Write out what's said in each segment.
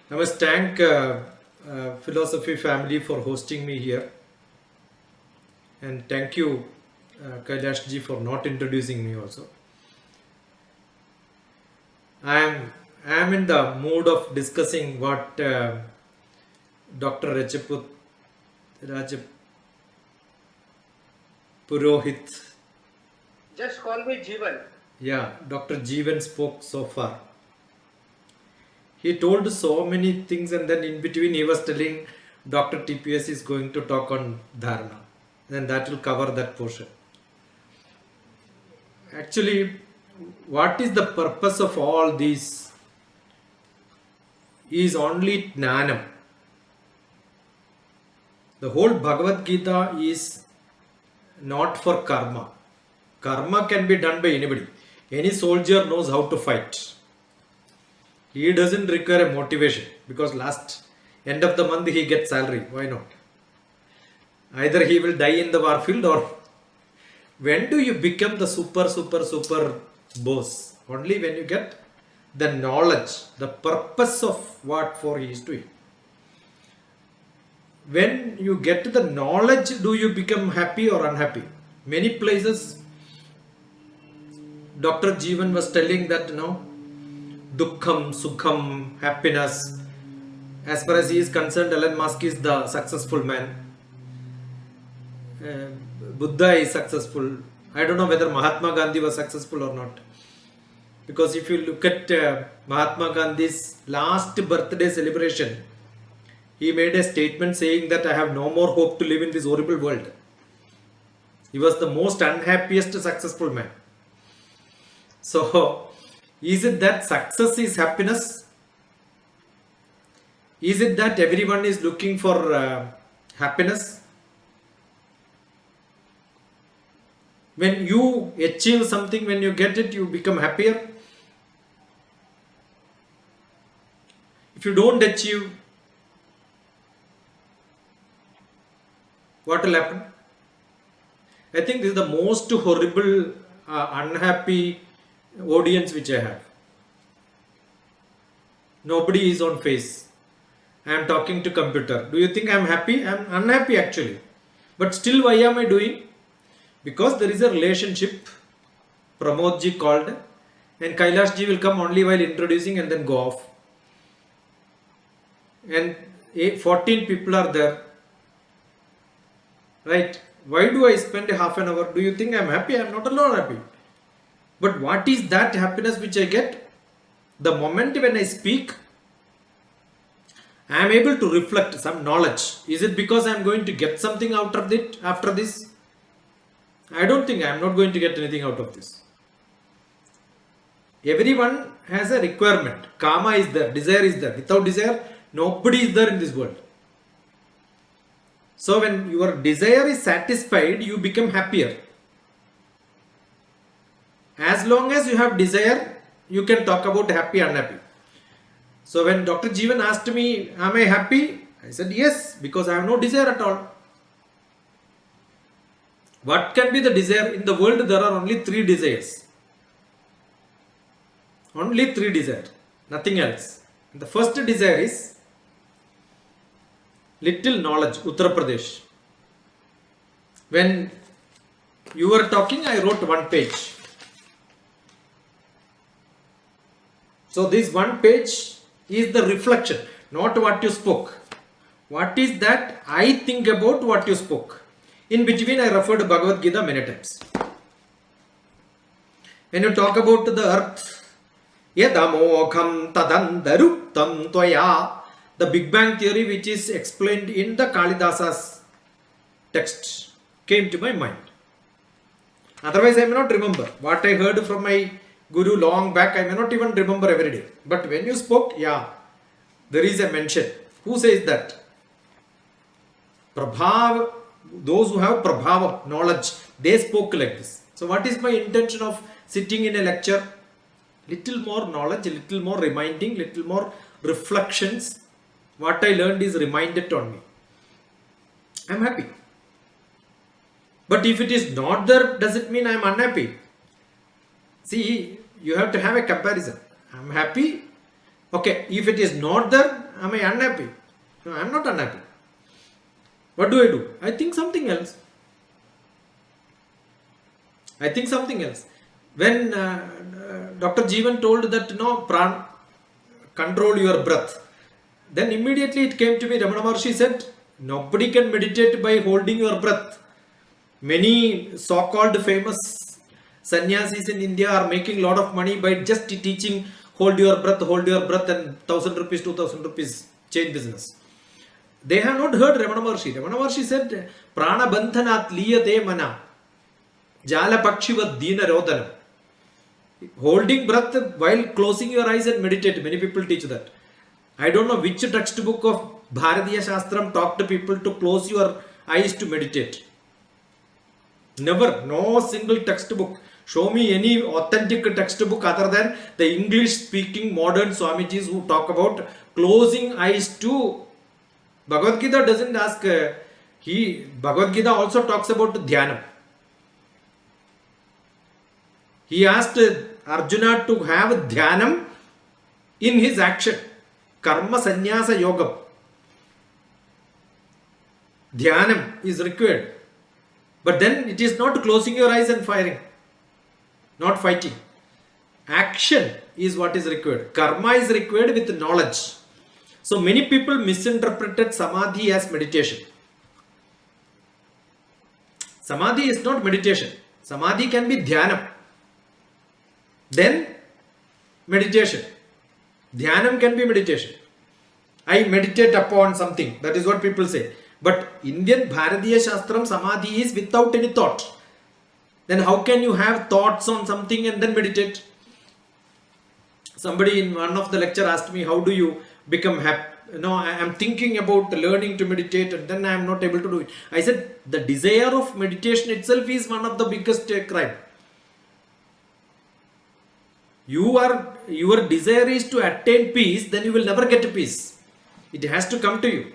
I must thank Philosophy family for hosting me here, and thank you, Kailash ji, for not introducing me also. I am in the mood of discussing what Dr. Rajap Purohit. Just call me Jeevan. Yeah, Dr. Jeevan spoke so far. He told so many things, and then in between he was telling Dr. TPS is going to talk on Dharana, and that will cover that portion. Actually, what is the purpose of all these is only Dhyanam. The whole Bhagavad Gita is not for karma. Karma can be done by anybody. Any soldier knows how to fight. He doesn't require a motivation, because last end of the month he gets salary. Why not? Either he will die in the warfield, or when do you become the super boss? Only when you get the knowledge, the purpose of what for he is doing. When you get the knowledge, do you become happy or unhappy? Many places Dr. Jeevan was telling that Dukkham, Sukham, happiness. As far as he is concerned, Elon Musk is the successful man. Buddha is successful. I don't know whether Mahatma Gandhi was successful or not. Because if you look at Mahatma Gandhi's last birthday celebration, he made a statement saying that I have no more hope to live in this horrible world. He was the most unhappiest successful man. So, is it that success is happiness? Is it that everyone is looking for happiness? When you achieve something, when you get it, you become happier. If you don't achieve, what will happen? I think this is the most horrible, unhappy audience which I have. Nobody is on face. I am talking to computer. Do you think I am happy? I am unhappy actually. But still, why am I doing? Because there is a relationship. Pramod ji called, and Kailash ji will come only while introducing and then go off. And 14 people are there. Right? Why do I spend a half an hour? Do you think I am happy? I am not at all happy. But what is that happiness which I get? The moment when I speak, I am able to reflect some knowledge. Is it because I am going to get something out of it after this? I don't think I am not going to get anything out of this. Everyone has a requirement. Kama is there, desire is there. Without desire, nobody is there in this world. So when your desire is satisfied, you become happier. As long as you have desire, you can talk about happy, unhappy. So when Dr. Jeevan asked me, am I happy? I said yes, because I have no desire at all. What can be the desire? In the world, there are only 3 desires. Only 3 desires. Nothing else. The first desire is little knowledge, Uttar Pradesh. When you were talking, I wrote 1 page. So this 1 page is the reflection, not what you spoke. What is that I think about what you spoke? In between, I referred to Bhagavad Gita many times. When you talk about the earth, yadamokham tadandaruptam tvaya, the Big Bang theory which is explained in the Kalidasa's text came to my mind. Otherwise, I may not remember. What I heard from my Guru long back, I may not even remember every day. But when you spoke, yeah, there is a mention. Who says that? Prabhav, those who have prabhava, knowledge, they spoke like this. So what is my intention of sitting in a lecture? Little more knowledge, little more reminding, little more reflections. What I learned is reminded on me. I am happy. But if it is not there, does it mean I am unhappy? See, you have to have a comparison. I am happy. Okay, if it is not there, am I unhappy? No, I am not unhappy. What do? I think something else. When Dr. Jeevan told that control your breath, then immediately it came to me. Ramana Maharshi said, nobody can meditate by holding your breath. Many so-called famous sannyasis in India are making a lot of money by just teaching hold your breath and 1,000 rupees, 2,000 rupees chain business. They have not heard Ramana Maharshi. Ramana Maharshi said, Prana bandhanat liyate mana jala pakshivat dina rodanam. Holding breath while closing your eyes and meditate. Many people teach that. I don't know which textbook of Bharatiya Shastram talked to people to close your eyes to meditate. Never. No single textbook. Show me any authentic textbook other than the English speaking modern Swamijis who talk about closing eyes to. Bhagavad Gita doesn't ask. Bhagavad Gita also talks about Dhyanam. He asked Arjuna to have Dhyanam in his action. Karma Sannyasa Yogam. Dhyanam is required. But then it is not closing your eyes and firing. Not fighting. Action is what is required. Karma is required with knowledge. So many people misinterpreted Samadhi as meditation. Samadhi is not meditation. Samadhi can be Dhyanam. Then meditation. Dhyanam can be meditation. I meditate upon something. That is what people say. But Indian Bharatiya Shastram Samadhi is without any thought. Then how can you have thoughts on something and then meditate? Somebody in one of the lecture asked me, how do you become happy? I am thinking about learning to meditate and then I am not able to do it. I said, the desire of meditation itself is one of the biggest crime. Your desire is to attain peace, then you will never get peace. It has to come to you.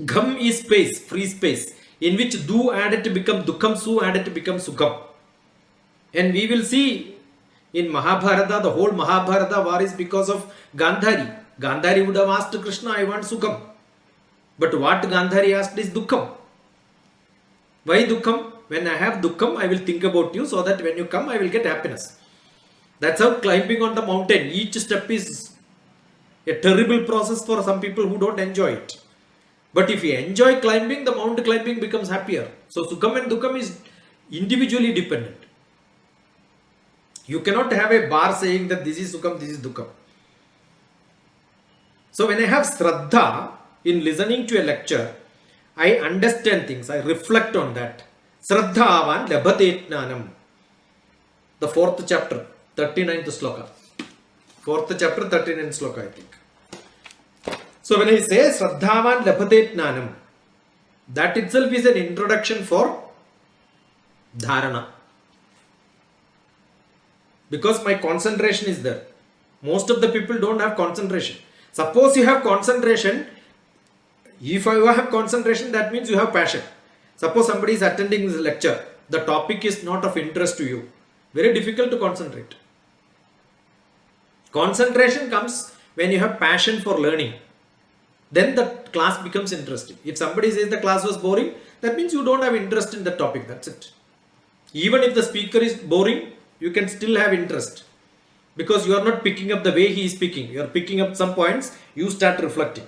Gham is space, free space, in which du added to become dukkam, su added to become sukham. And we will see in Mahabharata, the whole Mahabharata war is because of Gandhari. Gandhari would have asked Krishna, I want sukham. But what Gandhari asked is dukkam. Why dukkam? When I have dukkam, I will think about you so that when you come, I will get happiness. That's how climbing on the mountain. Each step is a terrible process for some people who don't enjoy it. But if you enjoy climbing, the mountain climbing becomes happier. So Sukham and Dukkam is individually dependent. You cannot have a bar saying that this is Sukham, this is Dukkam. So when I have Shraddha in listening to a lecture, I understand things, I reflect on that. Shraddhavan labhate jnanam. The 4th chapter, 39th sloka. 4th chapter, 39th sloka, I think. So when I say Shraddhavan labhate jnanam, that itself is an introduction for Dharana. Because my concentration is there. Most of the people don't have concentration. Suppose you have concentration. If you have concentration, that means you have passion. Suppose somebody is attending this lecture. The topic is not of interest to you. Very difficult to concentrate. Concentration comes when you have passion for learning. Then the class becomes interesting. If somebody says the class was boring, that means you don't have interest in the topic. That's it. Even if the speaker is boring, you can still have interest. Because you are not picking up the way he is speaking. You are picking up some points, you start reflecting.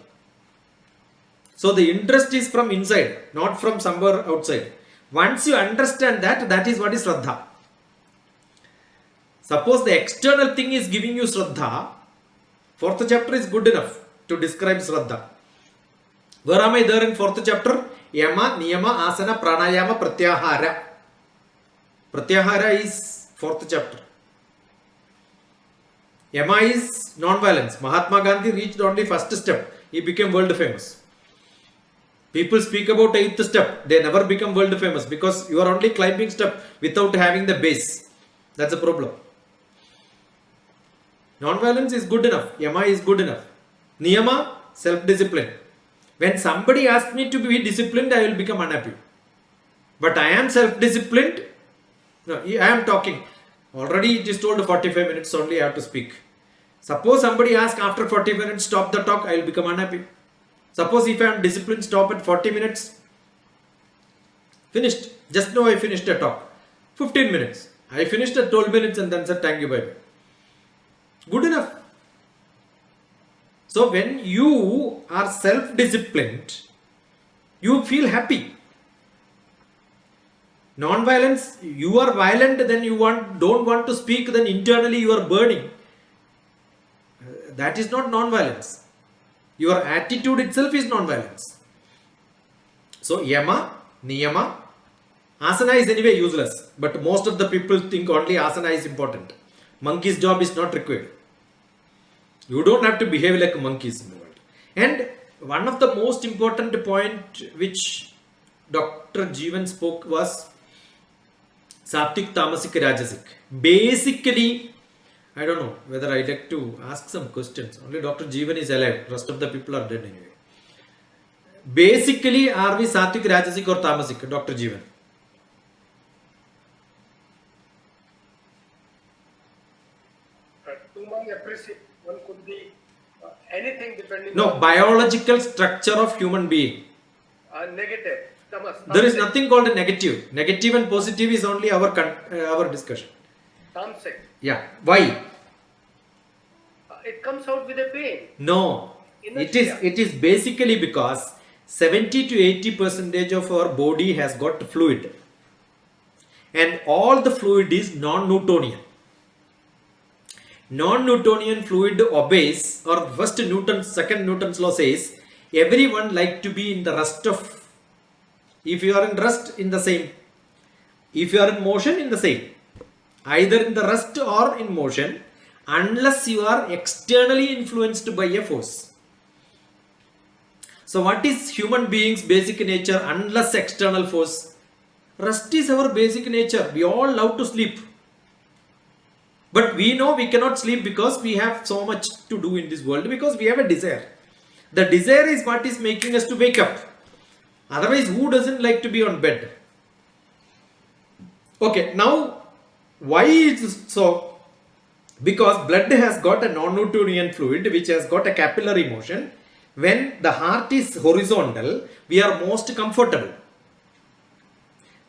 So the interest is from inside, not from somewhere outside. Once you understand that, that is what is Shraddha. Suppose the external thing is giving you Shraddha, 4th chapter is good enough to describe Shraddha. Where am I there in 4th chapter? Yama, Niyama, Asana, Pranayama, Pratyahara. Pratyahara is 4th chapter. Yama is non-violence. Mahatma Gandhi reached only first step. He became world famous. People speak about 8th step. They never become world famous because you are only climbing step without having the base. That's the problem. Non-violence is good enough. Yama is good enough. Niyama, self-discipline. When somebody asks me to be disciplined, I will become unhappy. But I am self-disciplined. No, I am talking. Already it is told 45 minutes only I have to speak. Suppose somebody asks after 40 minutes, stop the talk, I will become unhappy. Suppose if I am disciplined, stop at 40 minutes. Finished. Just now I finished a talk. 15 minutes. I finished at 12 minutes and then said thank you, bye bye. Good enough. So when you are self-disciplined, you feel happy. Non-violence, you are violent, then you don't want to speak, then internally you are burning. That is not non-violence. Your attitude itself is non-violence. So yama, niyama, asana is anyway useless. But most of the people think only asana is important. Monkey's job is not required. You don't have to behave like monkeys in the world. And one of the most important point which Dr. Jeevan spoke was Sattvic, Tamasic, Rajasic. Basically, I don't know whether I'd like to ask some questions. Only Dr. Jeevan is alive. Rest of the people are dead anyway. Basically, are we Sattvic, Rajasic or Tamasic, Dr. Jeevan? To my appreciation, one could be anything depending No, on biological structure of human being. negative. There is nothing called a negative. Negative and positive is only our discussion. Tamasic. Yeah. Why? It comes out with a pain. No. Inertia. It is basically because 70 to 80% of our body has got fluid. And all the fluid is non-Newtonian. Non-Newtonian fluid obeys, or first Newton's, second Newton's law says, everyone like to be in the rest of, if you are in rest, in the same. If you are in motion, in the same. Either in the rest or in motion, unless you are externally influenced by a force. So what is human beings' basic nature unless external force? Rest is our basic nature. We all love to sleep. But we know we cannot sleep because we have so much to do in this world, because we have a desire. The desire is what is making us to wake up. Otherwise, who doesn't like to be on bed? Okay, now why is so? Because blood has got a non-Newtonian fluid which has got a capillary motion. When the heart is horizontal, we are most comfortable.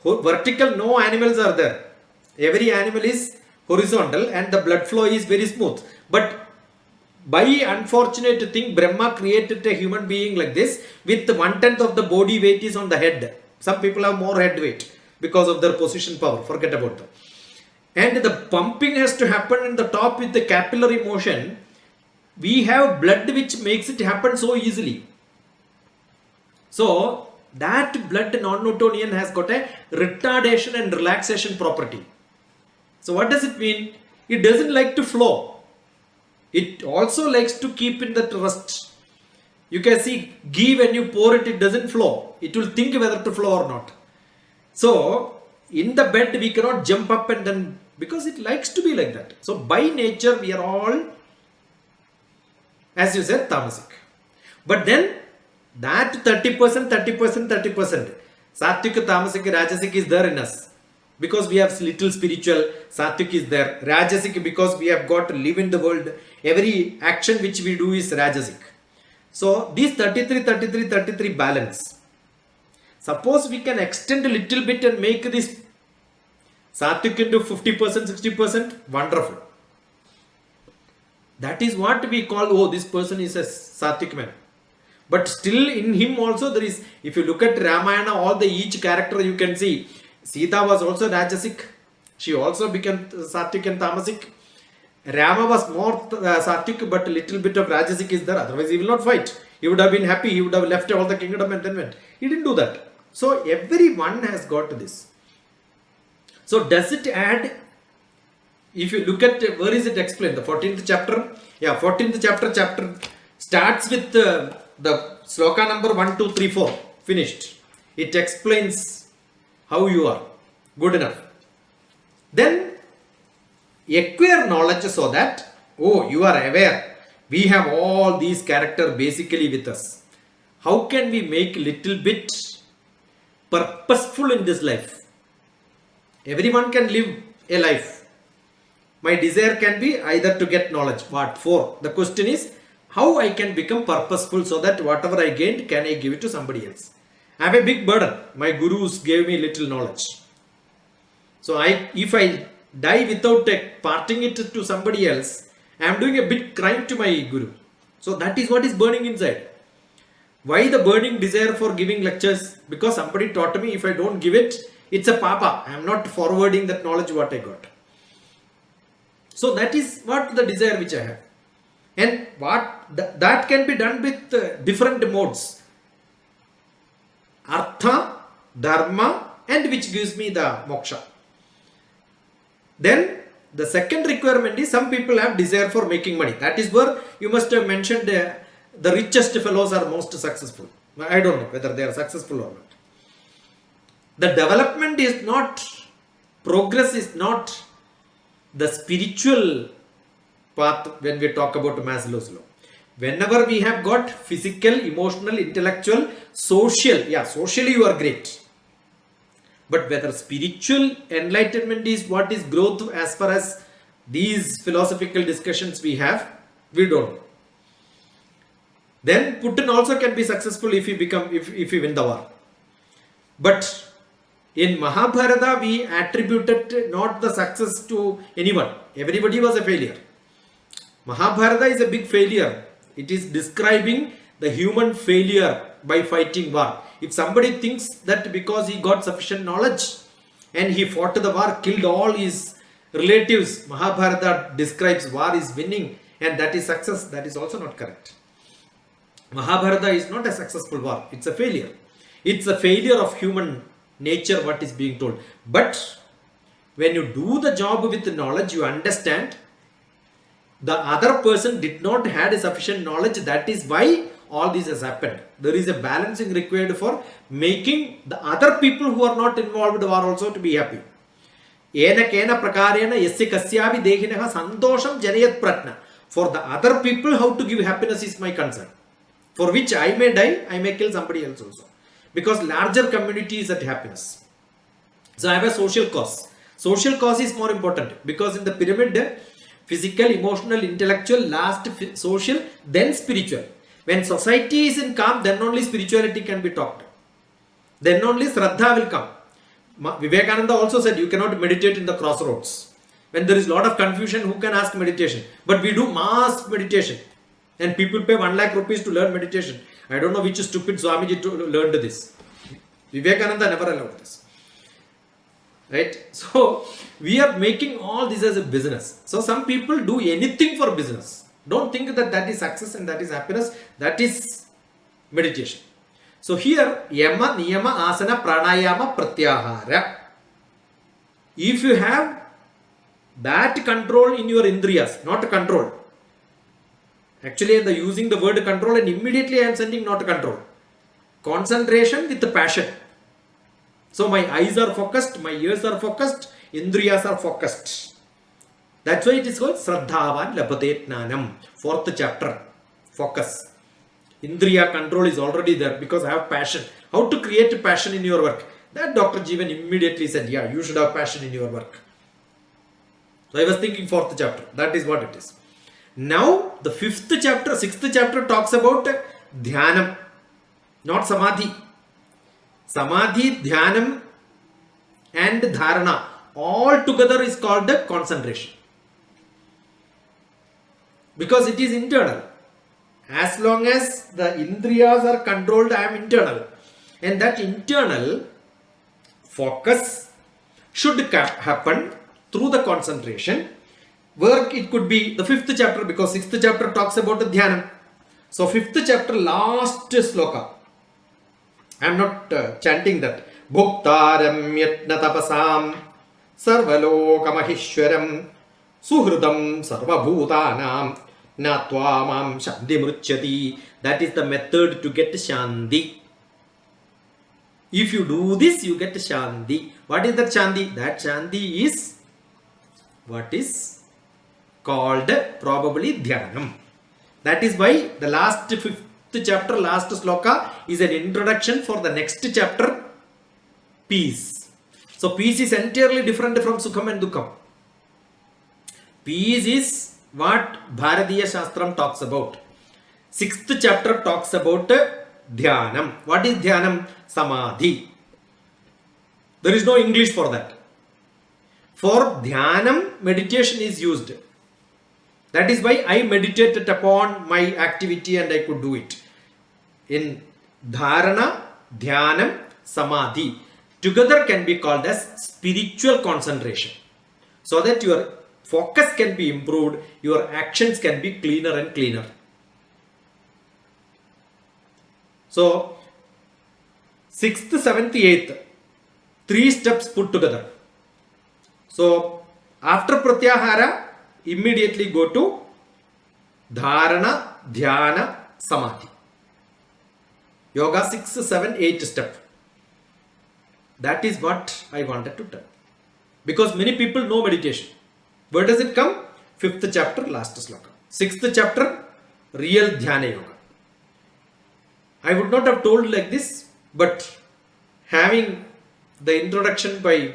Vertical, no animals are there. Every animal is horizontal and the blood flow is very smooth. But by unfortunate thing, Brahma created a human being like this with 1/10 of the body weight is on the head. Some people have more head weight because of their position power. Forget about that. And the pumping has to happen in the top with the capillary motion. We have blood which makes it happen so easily. So that blood non-Newtonian has got a retardation and relaxation property. So what does it mean? It doesn't like to flow. It also likes to keep in that rest. You can see ghee, when you pour it, it doesn't flow. It will think whether to flow or not. So in the bed we cannot jump up and then, because it likes to be like that. So by nature we are all, as you said, tamasic. But then that 30%, Sattvic, Tamasic, Rajasic is there in us. Because we have little spiritual, Sattvic is there. Rajasic, because we have got to live in the world. Every action which we do is Rajasic. So these 33 balance. Suppose we can extend a little bit and make this Sattvic into 50%, 60%, wonderful. That is what we call, oh, this person is a Sattvic man. But still in him also there is, if you look at Ramayana, all each character you can see, Sita was also Rajasic. She also became Sattvic and Tamasic. Rama was more Sattvic, but a little bit of Rajasic is there. Otherwise he will not fight. He would have been happy. He would have left all the kingdom and then went. He didn't do that. So everyone has got this. So does it add? If you look at, where is it explained? The 14th chapter? Yeah, 14th chapter starts with the sloka number 1, 2, 3, 4. Finished. It explains how you are. Good enough. Then acquire knowledge so that, oh, you are aware. We have all these characters basically with us. How can we make little bit purposeful in this life? Everyone can live a life. My desire can be either to get knowledge. What for? The question is how I can become purposeful so that whatever I gained, can I give it to somebody else? I have a big burden. My gurus gave me little knowledge. So if I die without parting it to somebody else, I am doing a big crime to my guru. So that is what is burning inside. Why the burning desire for giving lectures? Because somebody taught me if I don't give it, it's a papa. I am not forwarding that knowledge what I got. So that is what the desire which I have. And that can be done with different modes. Artha, Dharma, and which gives me the moksha. Then the second requirement is some people have desire for making money. That is where you must have mentioned the richest fellows are most successful. I don't know whether they are successful or not. The development is not, progress is not the spiritual path when we talk about Maslow's law. Whenever we have got physical, emotional, intellectual, social, socially you are great. But whether spiritual enlightenment is what is growth as far as these philosophical discussions we have, we don't know. Then Putin also can be successful if he win the war. But in Mahabharata, we attributed not the success to anyone. Everybody was a failure. Mahabharata is a big failure. It is describing the human failure by fighting war. If somebody thinks that because he got sufficient knowledge and he fought the war, killed all his relatives, Mahabharata describes war is winning and that is success, that is also not correct. Mahabharata is not a successful war. It's a failure. It's a failure of human nature what is being told. But when you do the job with the knowledge, you understand the other person did not have sufficient knowledge. That is why all this has happened. There is a balancing required for making the other people who are not involved are also to be happy. Ena kena prakarena yasya kasyavi dehineha santosham janayat pratna. For the other people, how to give happiness is my concern. For which I may die, I may kill somebody else also. Because larger community is at happiness. So I have a social cause. Social cause is more important because in the pyramid, physical, emotional, intellectual, last social, then spiritual. When society is in calm, then only spirituality can be talked. Then only Shraddha will come. Vivekananda also said you cannot meditate in the crossroads. When there is a lot of confusion, who can ask meditation? But we do mass meditation. And people pay 1 lakh rupees to learn meditation. I don't know which stupid Swamiji learned this. Vivekananda never allowed this. Right? So, we are making all this as a business. So, some people do anything for business. Don't think that that is success and that is happiness. That is meditation. So, here, Yama, Niyama, Asana, Pranayama, Pratyahara. If you have that control in your indriyas, not control. Actually, the using the word control and immediately I am sending not control. Concentration with passion. So my eyes are focused, my ears are focused, indriyas are focused. That's why it is called Shraddhavan Labhate Jnanam. 4th chapter. Focus. Indriya control is already there because I have passion. How to create passion in your work? That Dr. Jeevan immediately said, yeah, you should have passion in your work. So I was thinking 4th chapter. That is what it is. Now, the 5th chapter, 6th chapter talks about Dhyanam, not Samadhi. Samadhi, Dhyanam and Dharana all together is called the concentration. Because it is internal. As long as the Indriyas are controlled, I am internal. And that internal focus should happen through the concentration. Work, it could be the 5th chapter because 6th chapter talks about the Dhyanam. So 5th chapter, last sloka. I am not chanting that. Bhuktaram yatna tapasam sarvalokamahiswaram suhridam sarvabhutanam natvamam shanti mruchyati. That is the method to get shanti. If you do this, you get shanti. What is that shanti? That shanti is what is called probably Dhyanam. That is why the last 5th chapter, last sloka is an introduction for the next chapter, peace. So peace is entirely different from Sukham and Dukkham. Peace is what Bharatiya Shastram talks about. 6th chapter talks about Dhyanam. What is Dhyanam? Samadhi. There is no English for that. For Dhyanam, meditation is used. That is why I meditated upon my activity and I could do it. In Dharana, Dhyanam, Samadhi together can be called as spiritual concentration. So that your focus can be improved, your actions can be cleaner and cleaner. So, 6th, 7th, 8th, 3 steps put together. So, after Pratyahara, immediately go to Dharana, Dhyana, Samadhi. Yoga 6, 7, 8 step. That is what I wanted to tell. Because many people know meditation. Where does it come? 5th chapter, last sloka. 6th chapter, real Dhyana Yoga. I would not have told like this, but having the introduction by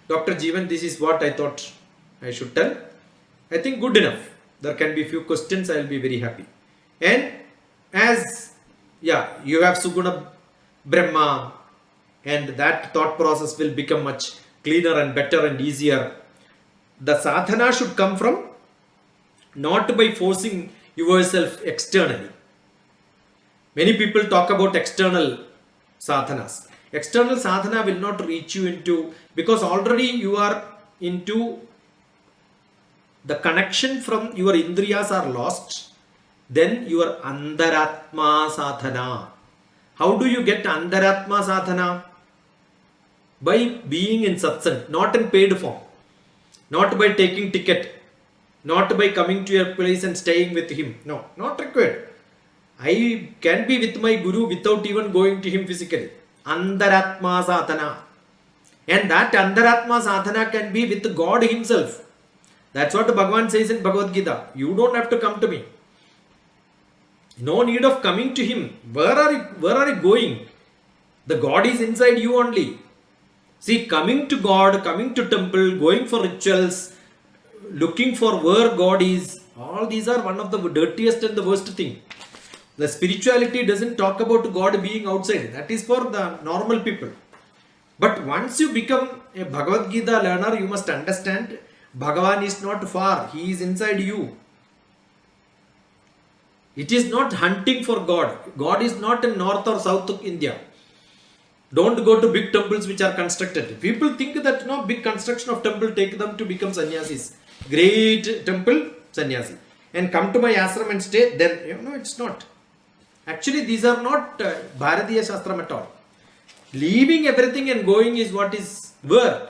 Dr. Jeevan, this is what I thought I should tell. I think good enough. There can be few questions, I will be very happy. And as, you have Suguna Brahma, and that thought process will become much cleaner and better and easier. The sadhana should come from not by forcing yourself externally. Many people talk about external sadhanas. External sadhana will not reach you into, because already you are into the connection from your indriyas are lost. Then your andaratma sadhana. How do you get andaratma sadhana? By being in satsang, not in paid form, not by taking ticket, not by coming to your place and staying with him. No, not required. I can be with my guru without even going to him physically. Andaratma sadhana. And that andaratma sadhana can be with God himself. That's what Bhagavan says in Bhagavad Gita. You don't have to come to me. No need of coming to him. Where are you going? The God is inside you only. See, coming to God, coming to temple, going for rituals, looking for where God is, all these are one of the dirtiest and the worst thing. The spirituality doesn't talk about God being outside. That is for the normal people. But once you become a Bhagavad Gita learner, you must understand Bhagavan is not far. He is inside you. It is not hunting for God. God is not in north or south of India. Don't go to big temples which are constructed. People think that big construction of temple take them to become sannyasis. Great temple, sannyasi. And come to my ashram and stay, then, it's not. Actually, these are not Bharatiya Shastram at all. Leaving everything and going is what is where.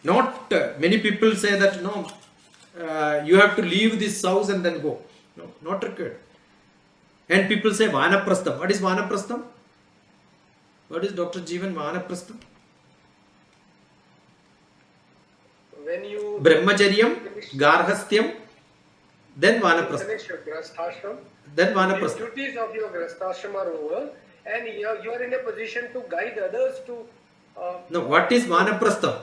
Not many people say that, you have to leave this house and then go. No, not required. And people say Vanaprastham. What is Vanaprastham? What is Dr. Jeevan Vanaprastham? When you Brahmacharyam, Garhasthyam, then Vanaprastham. finish your grasthashram, Then the Vanaprastham. duties of your grasthashram are over, and you are in a position to guide others to. No, what is Vanaprastham?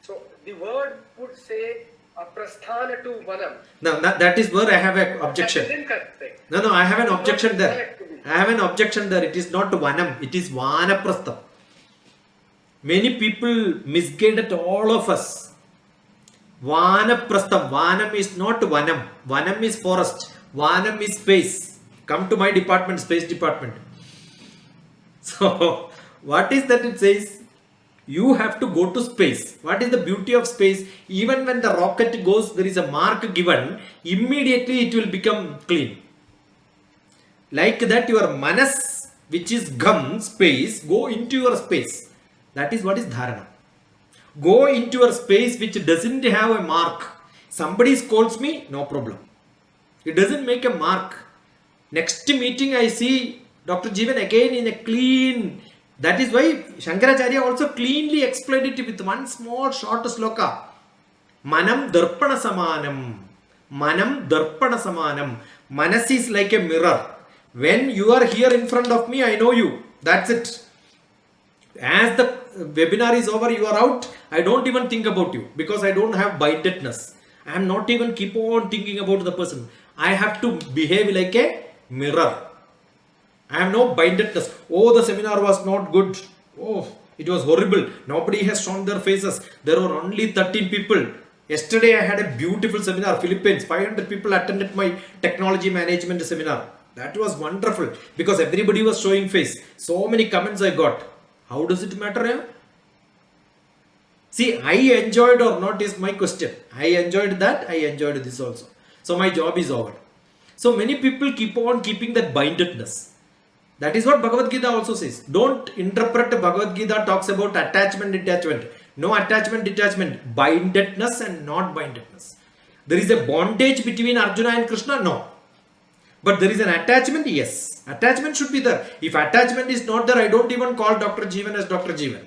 So the word would say prasthana to vanam. No, that is where I have an objection. That is incorrect. No, I have an objection there. I have an objection there. It is not Vanam, it is Vanaprastham. Many people misguided all of us. Vanaprastham. Vanam is not Vanam. Vanam is forest. Vanam is space. Come to my department, space department. So, what is that it says? You have to go to space. What is the beauty of space? Even when the rocket goes, there is a mark given. Immediately it will become clean. Like that, your manas, which is gum, space, go into your space. That is what is dharana. Go into your space which doesn't have a mark. Somebody scolds me, no problem. It doesn't make a mark. Next meeting I see Dr. Jeevan again in a clean. That is why Shankaracharya also cleanly explained it with one small short sloka. Manam darpana samanam. Manam darpana samanam. Manas is like a mirror. When you are here in front of me, I know you. That's it. As the webinar is over, you are out. I don't even think about you because I don't have bindedness. I am not even keep on thinking about the person. I have to behave like a mirror. I have no bindedness. Oh, the seminar was not good. Oh, it was horrible. Nobody has shown their faces. There were only 13 people. Yesterday I had a beautiful seminar, Philippines. 500 people attended my technology management seminar. That was wonderful because everybody was showing face. So many comments I got. How does it matter? Eh? See, I enjoyed or not is my question. I enjoyed that. I enjoyed this also. So my job is over. So many people keep on keeping that bindedness. That is what Bhagavad Gita also says. Don't interpret Bhagavad Gita talks about attachment, detachment. No attachment, detachment. Bindedness and not bindedness. There is a bondage between Arjuna and Krishna? No. But there is an attachment? Yes. Attachment should be there. If attachment is not there, I don't even call Dr. Jeevan as Dr. Jeevan.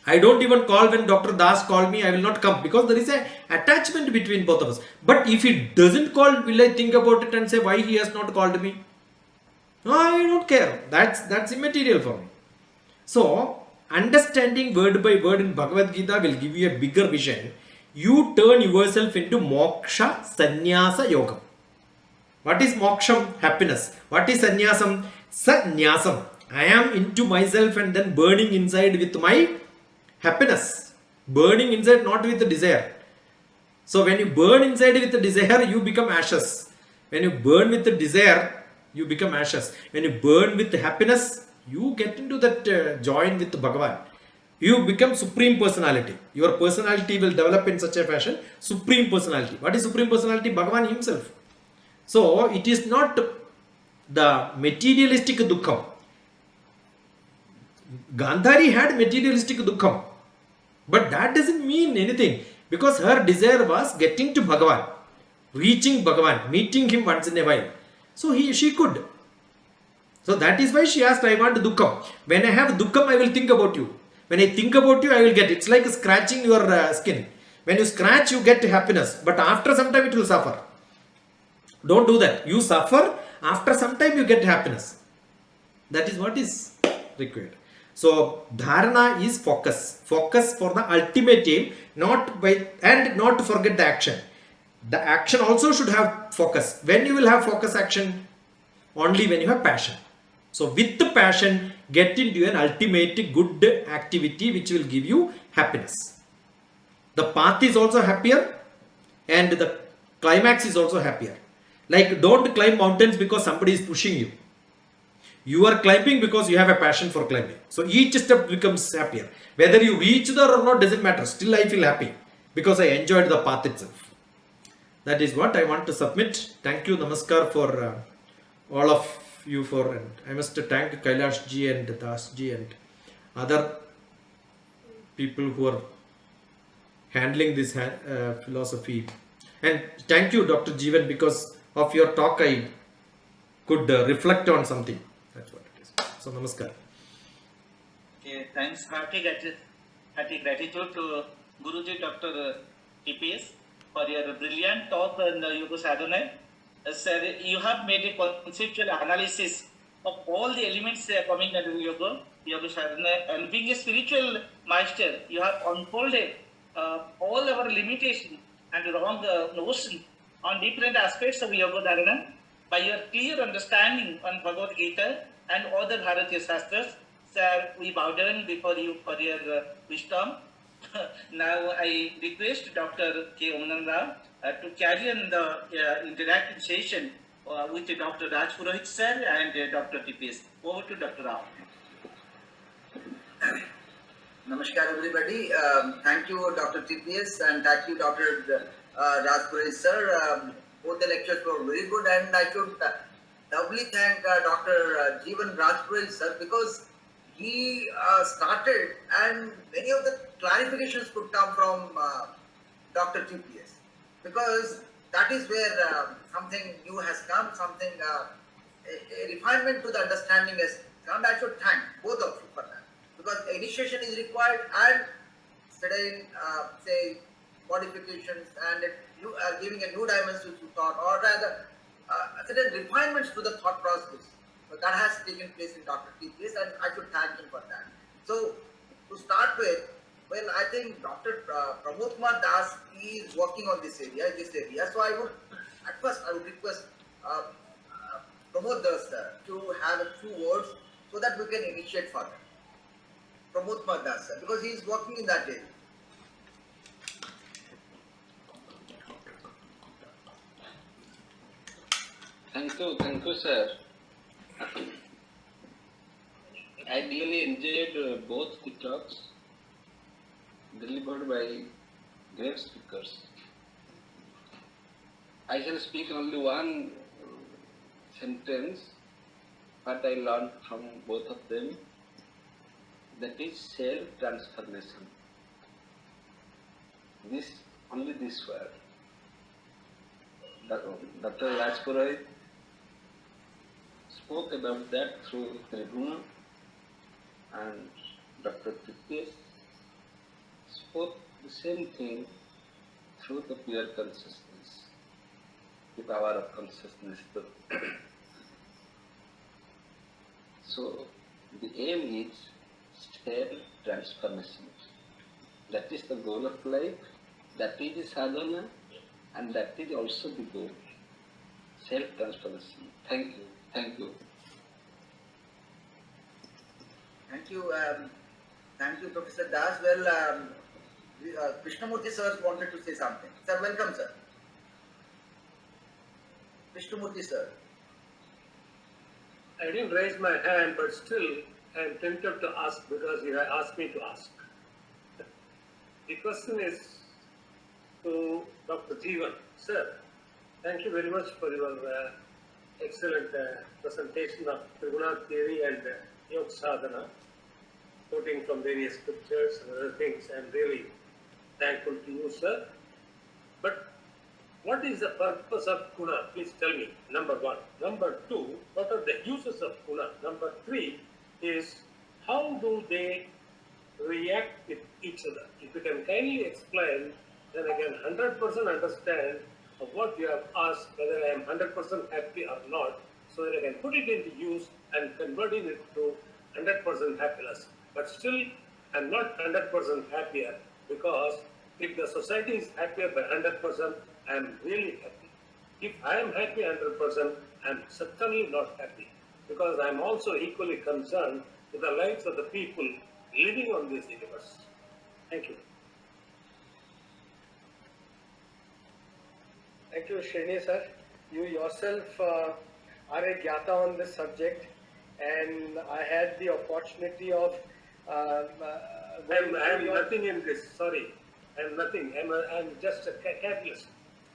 I don't even call when Dr. Das called me, I will not come because there is an attachment between both of us. But if he doesn't call, will I think about it and say why he has not called me? No, I don't care. That's immaterial for me. So, understanding word by word in Bhagavad Gita will give you a bigger vision. You turn yourself into moksha sannyasa yogam. What is moksham? Happiness. What is sannyasam? Sannyasam. I am into myself and then burning inside with my happiness. Burning inside, not with the desire. So when you burn inside with the desire, you become ashes. When you burn with the desire, you become ashes. When you burn with happiness, you get into that join with Bhagavan. You become Supreme Personality. Your personality will develop in such a fashion. Supreme Personality. What is Supreme Personality? Bhagavan himself. So it is not the materialistic dukkham. Gandhari had materialistic dukkham. But that doesn't mean anything. Because her desire was getting to Bhagavan. Reaching Bhagavan. Meeting him once in a while. So she could. So that is why she asked, I want dukkham. When I have dukkham, I will think about you. When I think about you, I will get. It's like scratching your skin. When you scratch, you get happiness. But after some time, it will suffer. Don't do that. You suffer. After some time, you get happiness. That is what is required. So dharana is focus. Focus for the ultimate aim. And not to forget the action. The action also should have focus. When you will have focus action? Only when you have passion. So with the passion, get into an ultimate good activity which will give you happiness. The path is also happier and the climax is also happier. Like don't climb mountains because somebody is pushing you. You are climbing because you have a passion for climbing. So each step becomes happier. Whether you reach there or not doesn't matter. Still I feel happy because I enjoyed the path itself. That is what I want to submit. Thank you, Namaskar for all of you for, and I must thank Kailash ji and Das ji and other people who are handling this philosophy. And thank you, Dr. Jeevan, because of your talk I could reflect on something. That's what it is. So, Namaskar. Okay, thanks. Hearty gratitude to Guruji Dr. TPS for your brilliant talk on Yoga Sadhana. Sir, you have made a conceptual analysis of all the elements coming under Yoga Sadhana, and being a spiritual master, you have unfolded all our limitations and wrong notion on different aspects of Yoga Dharana by your clear understanding on Bhagavad Gita and other Bharatiya Shastras. Sir, we bow down before you for your wisdom. Now I request Dr. K. Oman Rao to carry on the interactive session with Dr. Raj Purohit sir and Dr. TPS. Over to Dr. Rao. Namaskar everybody. Thank you Dr. TPS and thank you Dr. Raj Purohit sir. Both the lectures were very good, and I should doubly thank Dr. Jeevan Raj Purohit sir because he started, and many of the clarifications could come from Dr. TPS, because that is where something new has come, something, a refinement to the understanding has come. I should thank both of you for that, because initiation is required and certain, say, modifications and giving a new dimension to thought, or rather, certain refinements to the thought process. So that has taken place in Dr. TPS, and I should thank him for that. So, to start with, Well, I think Dr. Pramod Kumar Das is working on this area. So I would, at first, I would request Pramod Das sir to have a few words so that we can initiate further. Pramod Kumar Das sir, because he is working in that area. Thank you, sir. I really enjoyed both the talks delivered by great speakers. I shall speak only one sentence, what I learned from both of them, that is self-transformation. Only this word. Dr. Rajpurohit spoke about that through Guna, and Dr. DrTPS spoke the same thing through the pure consciousness, the power of consciousness. So the aim is self-transformation. That is the goal of life, that is the sadhana, and that is also the goal. Self-transformation. Thank you. Thank you. Thank you, Professor Das. Well, Krishnamurti sir wanted to say something. Sir, welcome, sir. Krishnamurti sir. I didn't raise my hand, but still I am tempted to ask because you have asked me to ask. The question is to Dr. Jeevan. Sir, thank you very much for your excellent presentation of Triguna theory and Yoga Sadhana, quoting from various scriptures and other things. I am really thankful to you, sir. But what is the purpose of Guna? Please tell me, number one. Number two, what are the uses of Guna? Number three is how do they react with each other? If you can kindly explain, then I can 100% understand of what you have asked, whether I am 100% happy or not, so that I can put it into use and convert it to 100% happiness. But still, I am not 100% happier, because if the society is happier by 100%, I am really happy. If I am happy 100%, I am certainly not happy, because I am also equally concerned with the lives of the people living on this universe. Thank you. Thank you, Srini sir. You yourself are a GITA on this subject, and I had the opportunity of. I am nothing in this. Sorry, I am nothing. I am just a catalyst.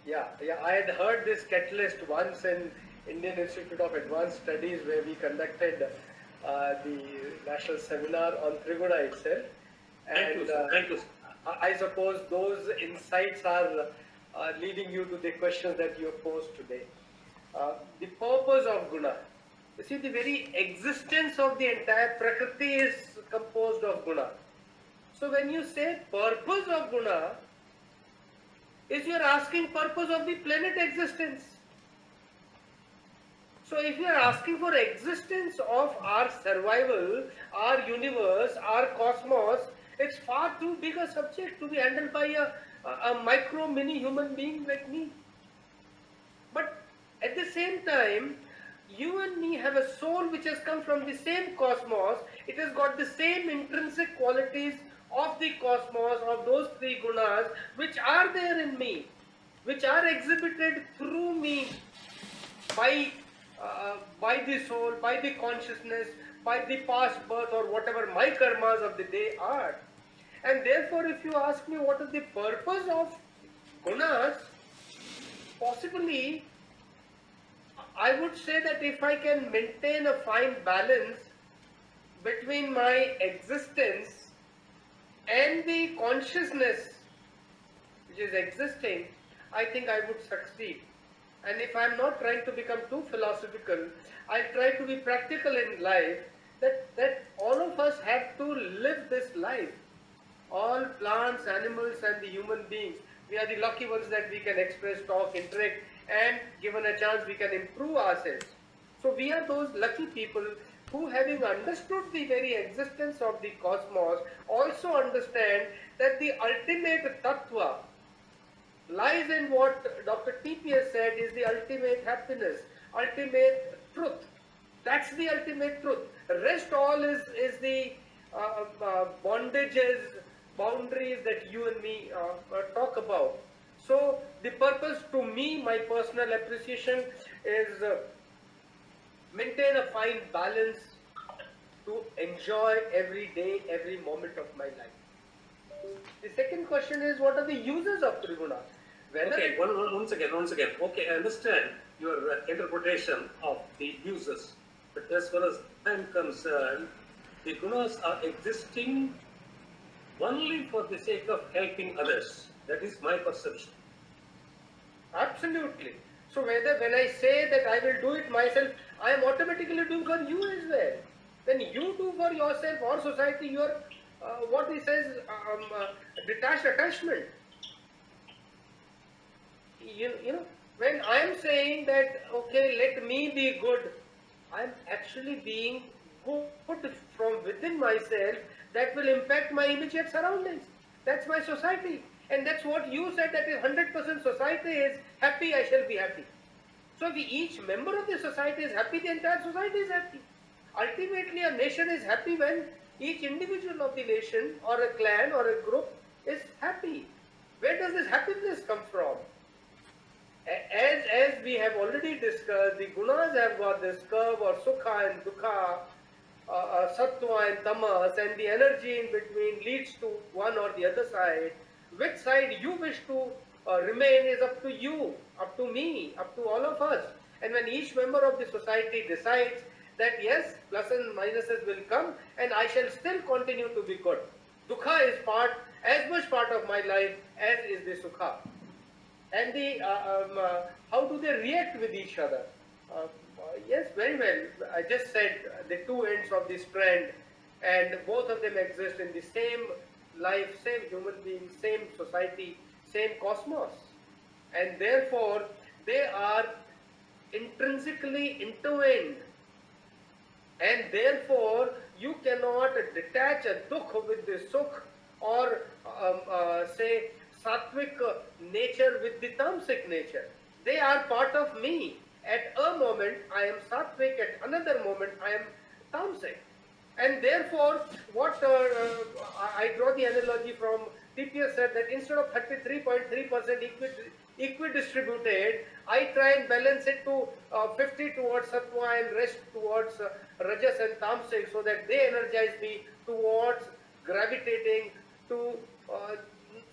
Yeah. I had heard this catalyst once in Indian Institute of Advanced Studies, where we conducted the national seminar on Triguna itself. Thank you, sir. Thank you, sir. I suppose those insights are leading you to the questions that you have posed today. The purpose of Guna. You see, the very existence of the entire Prakriti is composed of Guna. So when you say purpose of Guna, is you are asking purpose of the planet existence. So if you are asking for existence of our survival, our universe, our cosmos, it's far too big a subject to be handled by a micro mini human being like me. But at the same time, you and me have a soul which has come from the same cosmos. It has got the same intrinsic qualities of the cosmos, of those three gunas, which are there in me, which are exhibited through me by the soul, by the consciousness, by the past birth, or whatever my karmas of the day are. And therefore, if you ask me what is the purpose of gunas, possibly I would say that if I can maintain a fine balance between my existence and the consciousness which is existing, I think I would succeed. And if I am not trying to become too philosophical, I try to be practical in life, that all of us have to live this life. All plants, animals and the human beings, we are the lucky ones that we can express, talk, interact, and given a chance we can improve ourselves. So we are those lucky people who, having understood the very existence of the cosmos, also understand that the ultimate tattva lies in what Dr. TPS said is the ultimate happiness, ultimate truth. That's the ultimate truth. Rest all is the bondages, boundaries that you and me talk about. So the purpose to me, my personal appreciation is maintain a fine balance to enjoy every day, every moment of my life. The second question is, what are the uses of Triguna? Okay, once again. Okay, I understand your interpretation of the uses, but as far as I'm concerned, the gunas are existing only for the sake of helping others. That is my perception. Absolutely. So when I say that I will do it myself, I am automatically doing for you as well. When you do for yourself or society, you are what he says detached attachment. You know, when I am saying that okay, let me be good, I am actually being good from within myself. That will impact my immediate surroundings. That's my society. And that's what you said, that if 100% society is happy, I shall be happy. So if each member of the society is happy, the entire society is happy. Ultimately, a nation is happy when each individual of the nation or a clan or a group is happy. Where does this happiness come from? As we have already discussed, the gunas have got this curve or sukha and dukha, sattva and tamas, and the energy in between leads to one or the other side. Which side you wish to remain is up to you, up to me, up to all of us. And when each member of the society decides that yes, plus and minuses will come and I shall still continue to be good. Dukha is as much part of my life as is the sukha. And how do they react with each other? Yes, very well. I just said the two ends of the strand, and both of them exist in the same life, same human being, same society, same cosmos. And therefore, they are intrinsically intertwined. And therefore, you cannot detach a dukh with the sukh, or say sattvic nature with the tamasic nature. They are part of me. At a moment I am sattvic, at another moment I am tamasic. And therefore, what I draw the analogy from TPS said that instead of 33.3% equidistributed, I try and balance it to 50 towards sattva and rest towards rajas and tamasic, so that they energize me towards gravitating to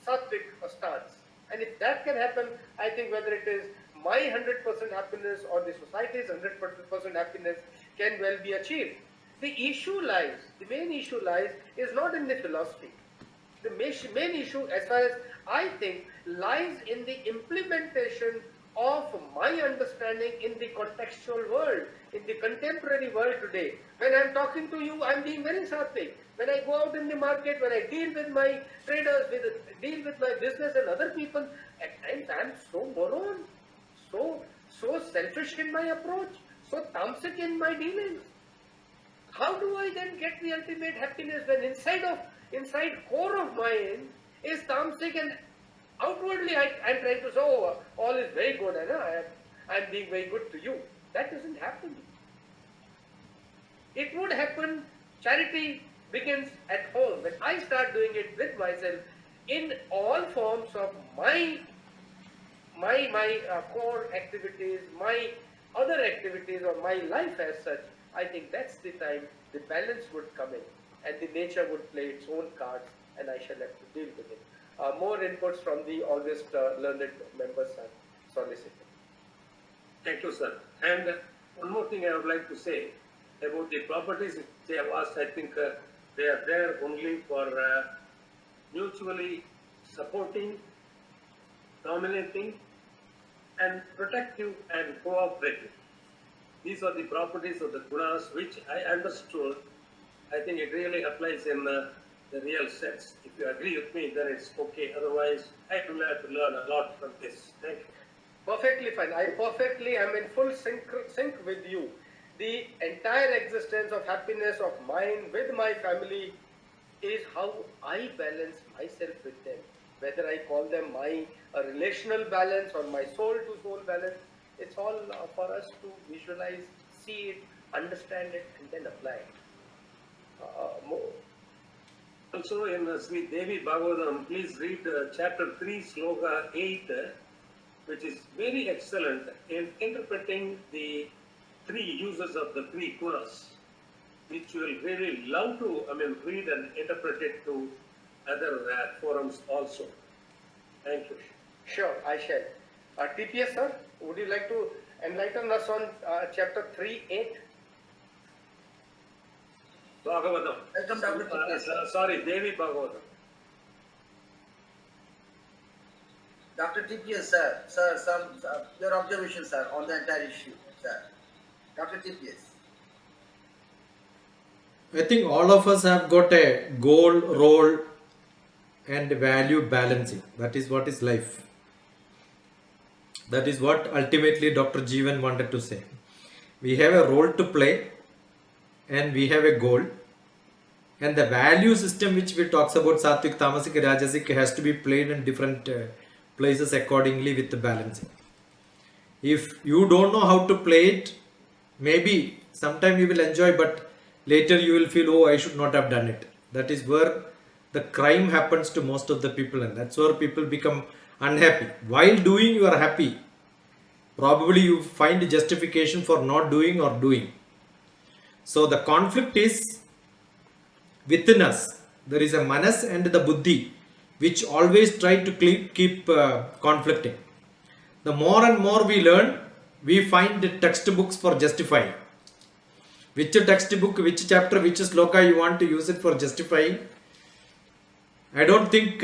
sattvic stance. And if that can happen, I think whether it is my 100% happiness or the society's 100% happiness can well be achieved. The issue lies, the main issue lies, is not in the philosophy. The main issue, as far as I think, lies in the implementation of my understanding in the contextual world, in the contemporary world today. When I am talking to you, I am being very sattvic. When I go out in the market, when I deal with my traders, deal with my business and other people, at times I am so moron, so selfish in my approach, so tamasic in my dealings. How do I then get the ultimate happiness when inside core of mine is tamasic, and outwardly I am trying to say, oh, all is very good, and I am being very good to you. That doesn't happen. It would happen, charity begins at home. When I start doing it with myself in all forms of my core activities, my other activities, or my life as such, I think that's the time the balance would come in and the nature would play its own cards, and I shall have to deal with it. More inputs from the August learned members are solicited. Thank you, sir. And one more thing I would like to say about the properties they have asked. I think they are there only for mutually supporting, dominating, and protective and cooperative. These are the properties of the gunas which I understood. I think it really applies in the real sense. If you agree with me, then it's okay. Otherwise, I will have to learn a lot from this. Thank you. Perfectly fine. I am in full sync with you. the entire existence of happiness of mine with my family is how I balance myself with them. Whether I call them my relational balance or my soul to soul balance, it's all for us to visualize, see it, understand it, and then apply it. More. Also in Sri Devi Bhagavatam, please read chapter 3, sloka 8, which is very excellent in interpreting the three uses of the three gunas, which you will really love to, read and interpret it to other forums also. Thank you. Sure, I shall. TPS sir, would you like to enlighten us on chapter 3.8? Bhagavatam. Welcome, Dr. TPS. Sorry, Devi Bhagavatam. Dr. TPS, sir, your observation, sir, on the entire issue, sir. Dr. TPS. I think all of us have got a goal, role, and value balancing. That is what is life. That is what ultimately Dr. Jeevan wanted to say. We have a role to play and we have a goal. And the value system which we talks about, Sattvic, Tamasic, Rajasic, has to be played in different places accordingly with the balancing. If you don't know how to play it, maybe sometime you will enjoy, but later you will feel, oh, I should not have done it. That is where the crime happens to most of the people, and that's where people become unhappy. While doing, you are happy. Probably you find justification for not doing or doing. So the conflict is within us. There is a manas and the buddhi, which always try to keep conflicting. The more and more we learn, we find textbooks for justifying. Which textbook, which chapter, which sloka you want to use it for justifying. I don't think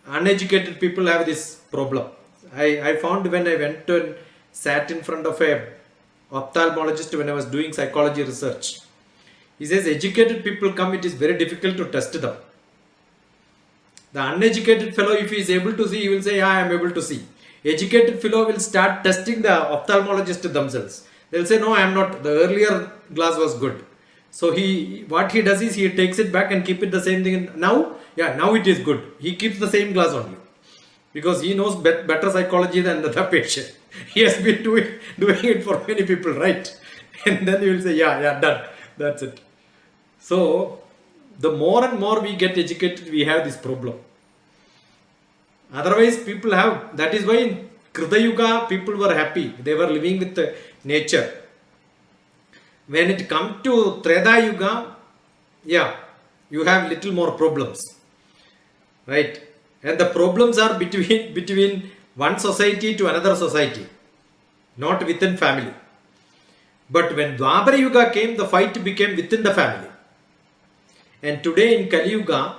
uneducated people have this problem. I found when I went and sat in front of a ophthalmologist when I was doing psychology research. He says educated people come, it is very difficult to test them. The uneducated fellow, if he is able to see, he will say, yeah, I am able to see. Educated fellow will start testing the ophthalmologist themselves. They'll say, no, I am not. The earlier glass was good. So what he does is he takes it back and keep it the same thing. Now it is good. He keeps the same glass only. Because he knows better psychology than the patient. He has been doing it for many people, right? And then you will say, yeah, done. That's it. So, the more and more we get educated, we have this problem. Otherwise, people have, that is why in Krita Yuga, people were happy. They were living with nature. When it comes to Treta Yuga, you have little more problems. Right? And the problems are between one society to another society, not within family. But when Dwapara Yuga came, the fight became within the family. And today in Kali Yuga,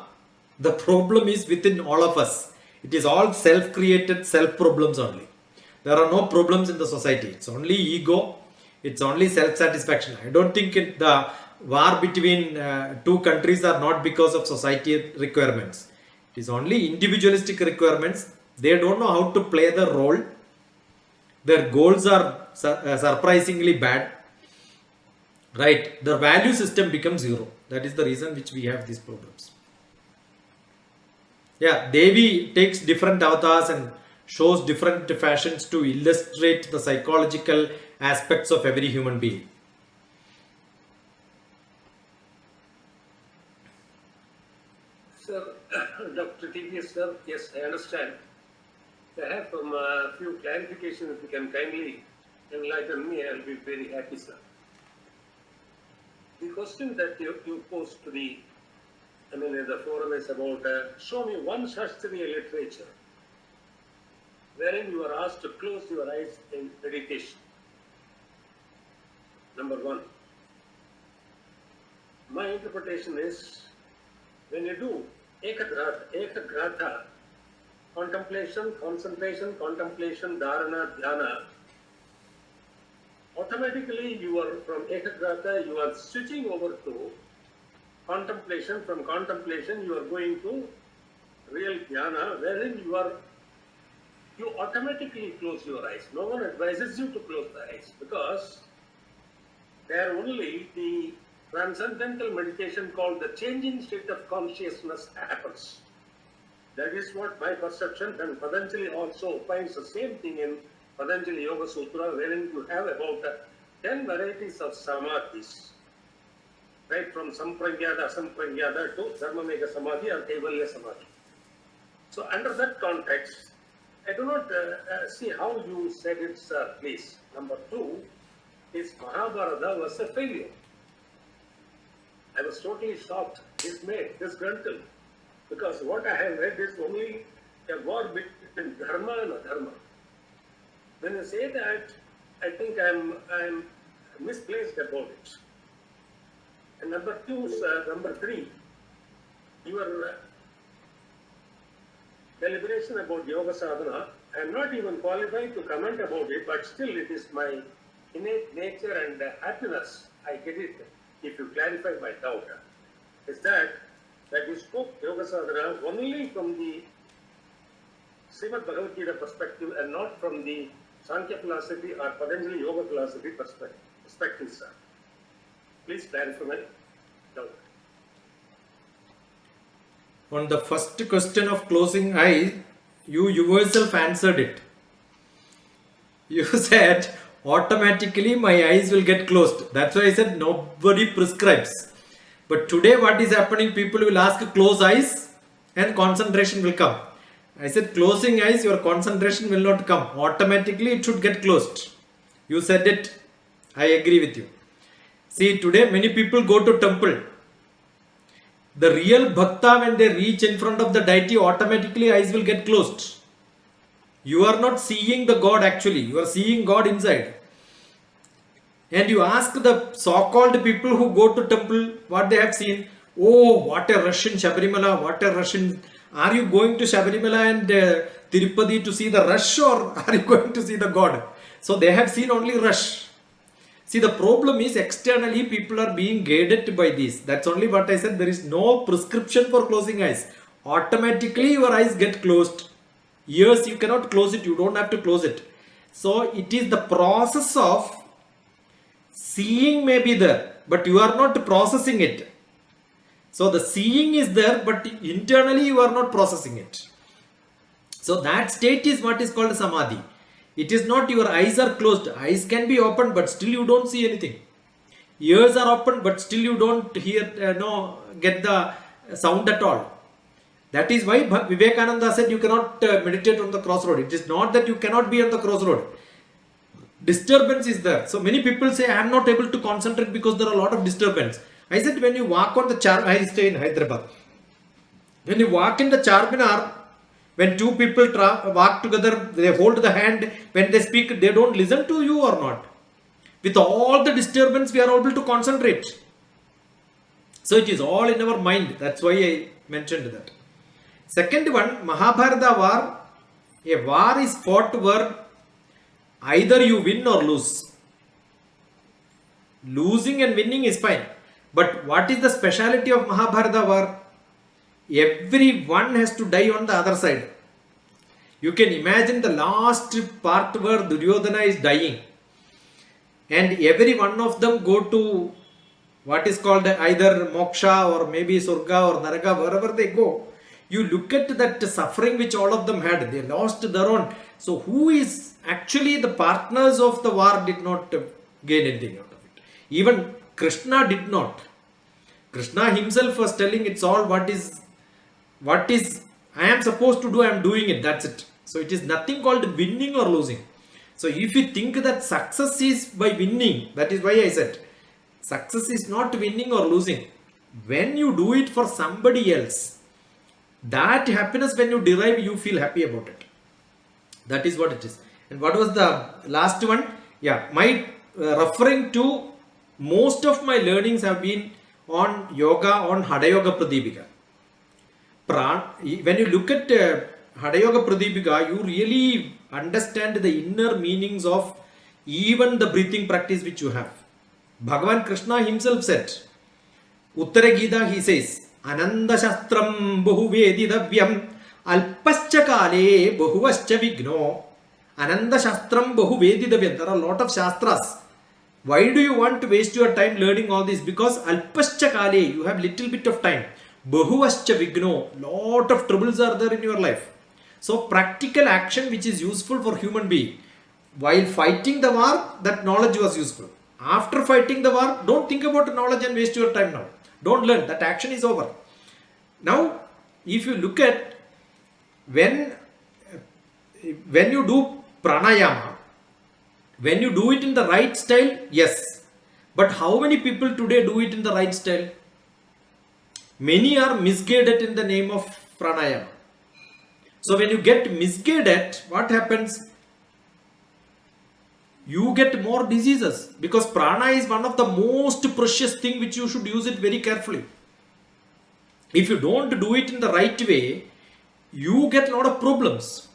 the problem is within all of us. It is all self-created, self-problems only. There are no problems in the society. It's only ego. It's only self-satisfaction. I don't think the war between two countries are not because of society requirements. It is only individualistic requirements. They don't know how to play the role. Their goals are surprisingly bad. Right? The value system becomes zero. That is the reason which we have these problems. Devi takes different avatars and shows different fashions to illustrate the psychological aspects of every human being. Sir, Dr. TPS, sir, yes, I understand. I have a few clarifications. If you can kindly enlighten me, I will be very happy, sir. The question that you posed to the forum is about show me one Shastriya literature wherein you are asked to close your eyes in meditation. Number one. My interpretation is when you do ekagrata, contemplation, concentration, dharana, dhyana, automatically you are from ekagrata, you are switching over to contemplation. From contemplation, you are going to real dhyana, wherein you automatically close your eyes. No one advises you to close the eyes because there only the transcendental meditation called the changing state of consciousness happens. That is what my perception, and Patanjali also finds the same thing in Patanjali Yoga Sutra, wherein you have about 10 varieties of samadhis, right from Sampragyata, Asampragyata to Dharmamega Samadhi or Kaivalya Samadhi. So under that context, I do not see how you said it, sir, please. Number 2 is Mahabharata was a failure. I was totally shocked, dismayed, disgruntled, because what I have read is only a war between dharma and adharma. When you say that, I think I'm misplaced about it. And number 3, your deliberation about yoga sadhana, I am not even qualified to comment about it, but still it is my innate nature and happiness. I get it if you clarify my doubt. Is that you spoke yoga sadhana only from the Srimad Bhagavad Gita perspective and not from the Sankhya philosophy or Patanjali yoga philosophy perspective, sir. Please clarify my doubt. On the first question of closing eyes, you yourself answered it. You said automatically my eyes will get closed. That's why I said nobody prescribes. But today what is happening, people will ask close eyes and concentration will come. I said closing eyes, your concentration will not come. Automatically it should get closed. You said it. I agree with you. See, today many people go to temple. The real bhakta, when they reach in front of the deity, automatically eyes will get closed. You are not seeing the God actually. You are seeing God inside. And you ask the so-called people who go to temple what they have seen. Oh, what a rush in Shabarimala, what a rush in... Are you going to Shabarimala and Tirupati to see the rush, or are you going to see the God? So they have seen only rush. See, the problem is externally people are being guided by this. That's only what I said. There is no prescription for closing eyes. Automatically your eyes get closed. Ears, you cannot close it. You don't have to close it. So it is the process of seeing may be there, but you are not processing it. So the seeing is there, but internally you are not processing it. So that state is what is called samadhi. It is not your eyes are closed. Eyes can be opened, but still you don't see anything. Ears are open, but still you don't hear, get the sound at all. That is why Vivekananda said you cannot meditate on the crossroad. It is not that you cannot be on the crossroad. Disturbance is there. So many people say I am not able to concentrate because there are a lot of disturbance. I said when you walk on the Charminar, I stay in Hyderabad. When you walk in the Charminar, when two people walk together, they hold the hand. When they speak, they don't listen to you or not. With all the disturbance, we are able to concentrate. So it is all in our mind. That's why I mentioned that. Second one, Mahabharata war. A war is fought where either you win or lose. Losing and winning is fine. But what is the speciality of Mahabharata war? Everyone has to die on the other side. You can imagine the last part where Duryodhana is dying. And every one of them go to what is called either moksha or maybe surga or naraka, wherever they go. You look at that suffering which all of them had. They lost their own. So who is actually the partners of the war did not gain anything out of it. Even Krishna did not. Krishna himself was telling it's all what is I am supposed to do, I am doing it, that's it. So it is nothing called winning or losing. So if you think that success is by winning, that is why I said success is not winning or losing. When you do it for somebody else, that happiness when you derive, you feel happy about it. That is what it is. And what was the last one? Yeah, my referring to most of my learnings have been on yoga, on Hada Yoga Pradipika. When you look at Hada Yoga Pradipika, you really understand the inner meanings of even the breathing practice which you have. Bhagavan Krishna himself said, Uttara Gita, he says, Ananda Shastram Bahu Vedidavyam Alpascha Kale Bahuvascha Vigno. Ananda Shastram Bahu Vedidavyam. There are a lot of Shastras. Why do you want to waste your time learning all this? Because alpascha kale, you have little bit of time. Bahuvascha vigno, lot of troubles are there in your life. So practical action which is useful for human being. While fighting the war, that knowledge was useful. After fighting the war, don't think about the knowledge and waste your time now. Don't learn, that action is over. Now, if you look at when you do pranayama, when you do it in the right style, yes. But how many people today do it in the right style? Many are misguided in the name of pranayama. So when you get misguided, what happens? You get more diseases, because prana is one of the most precious thing which you should use it very carefully. If you don't do it in the right way, you get a lot of problems.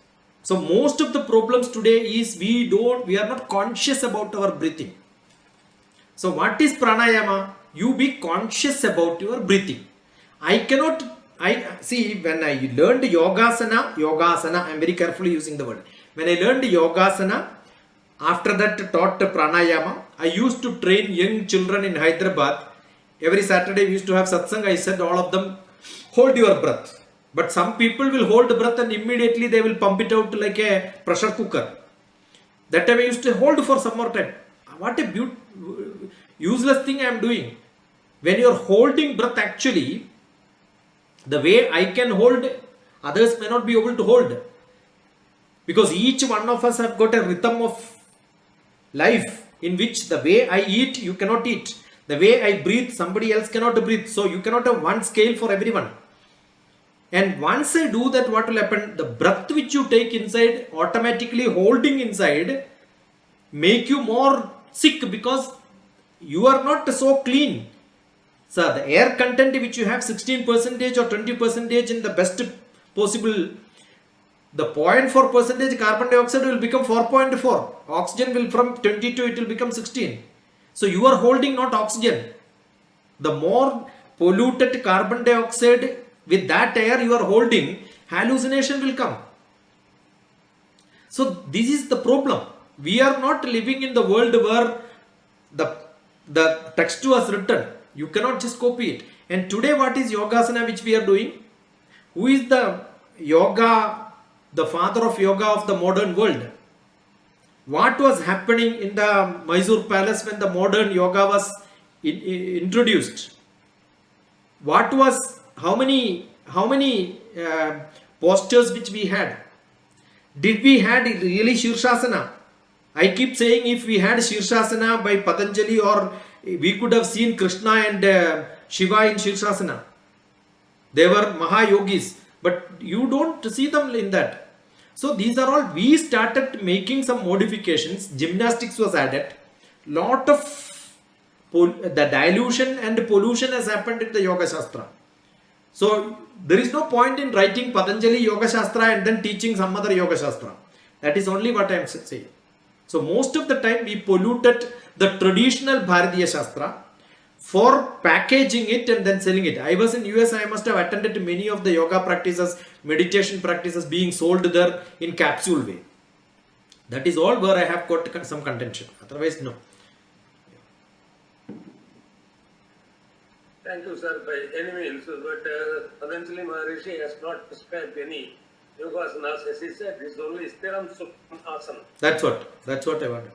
So most of the problems today is we are not conscious about our breathing. So what is pranayama? You be conscious about your breathing. I see, when I learned yogasana, I am very carefully using the word. When I learned yogasana, after that taught pranayama, I used to train young children in Hyderabad. Every Saturday we used to have satsang. I said all of them, hold your breath. But some people will hold the breath and immediately they will pump it out like a pressure cooker. That time I used to hold for some more time. What a useless thing I am doing. When you are holding breath, actually, the way I can hold, others may not be able to hold. Because each one of us have got a rhythm of life in which the way I eat, you cannot eat. The way I breathe, somebody else cannot breathe. So you cannot have one scale for everyone. And once I do that, what will happen? The breath which you take inside, automatically holding inside, make you more sick, because you are not so clean. So the air content which you have 16% or 20% in the best possible, the 0.4% carbon dioxide will become 4.4. Oxygen will from 22, it will become 16. So you are holding not oxygen. The more polluted carbon dioxide, with that air you are holding, hallucination will come. So this is the problem. We are not living in the world where the text was written. You cannot just copy it. And today what is yogasana which we are doing? Who is the yoga, the father of yoga of the modern world? What was happening in the Mysore palace when the modern yoga was introduced? What was, how many postures which we had? Did we had really Shirshasana? I keep saying if we had Shirshasana by Patanjali, or we could have seen Krishna and Shiva in Shirshasana. They were Mahayogis, but you don't see them in that. So these are all, we started making some modifications. Gymnastics was added. Lot of the dilution and pollution has happened in the Yoga Shastra. So there is no point in writing Patanjali Yoga Shastra and then teaching some other Yoga Shastra. That is only what I am saying. So most of the time we polluted the traditional Bharatiya Shastra for packaging it and then selling it. I was in US, I must have attended many of the yoga practices, meditation practices being sold there in capsule way. That is all where I have got some contention. Otherwise, no. Thank you, sir, by any means. But Patanjali Maharishi has not prescribed any yogasanas, as he said. It's only Stiram Sukham Asana. That's what I wanted.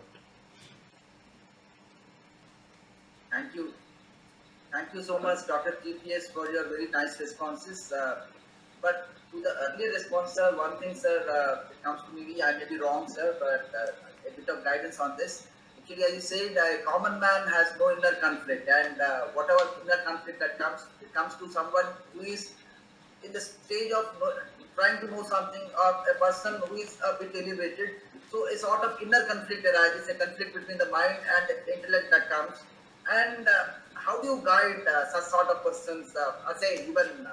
Thank you. Thank you so much, Dr. TPS, for your very nice responses. But to the earlier response, sir, one thing, sir, it comes to me, I may be wrong, sir, but a bit of guidance on this. Actually, as you said, a common man has no inner conflict, and whatever inner conflict that comes, it comes to someone who is in the stage of trying to know something, of a person who is a bit elevated. So a sort of inner conflict arises, a conflict between the mind and the intellect that comes. And how do you guide such sort of persons, say even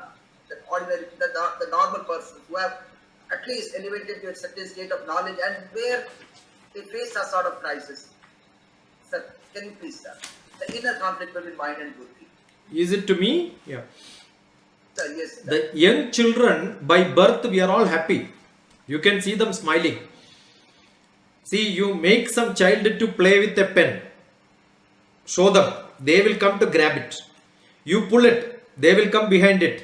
the ordinary, the normal persons who have at least elevated to a certain state of knowledge and where they face a sort of crisis? Sir, can you please, sir? The inner conflict between mind and buddhi. Is it to me? Yeah. Sir, yes. Sir. The young children, by birth, we are all happy. You can see them smiling. See, you make some child to play with a pen. show them, they will come to grab it. You pull it, they will come behind it.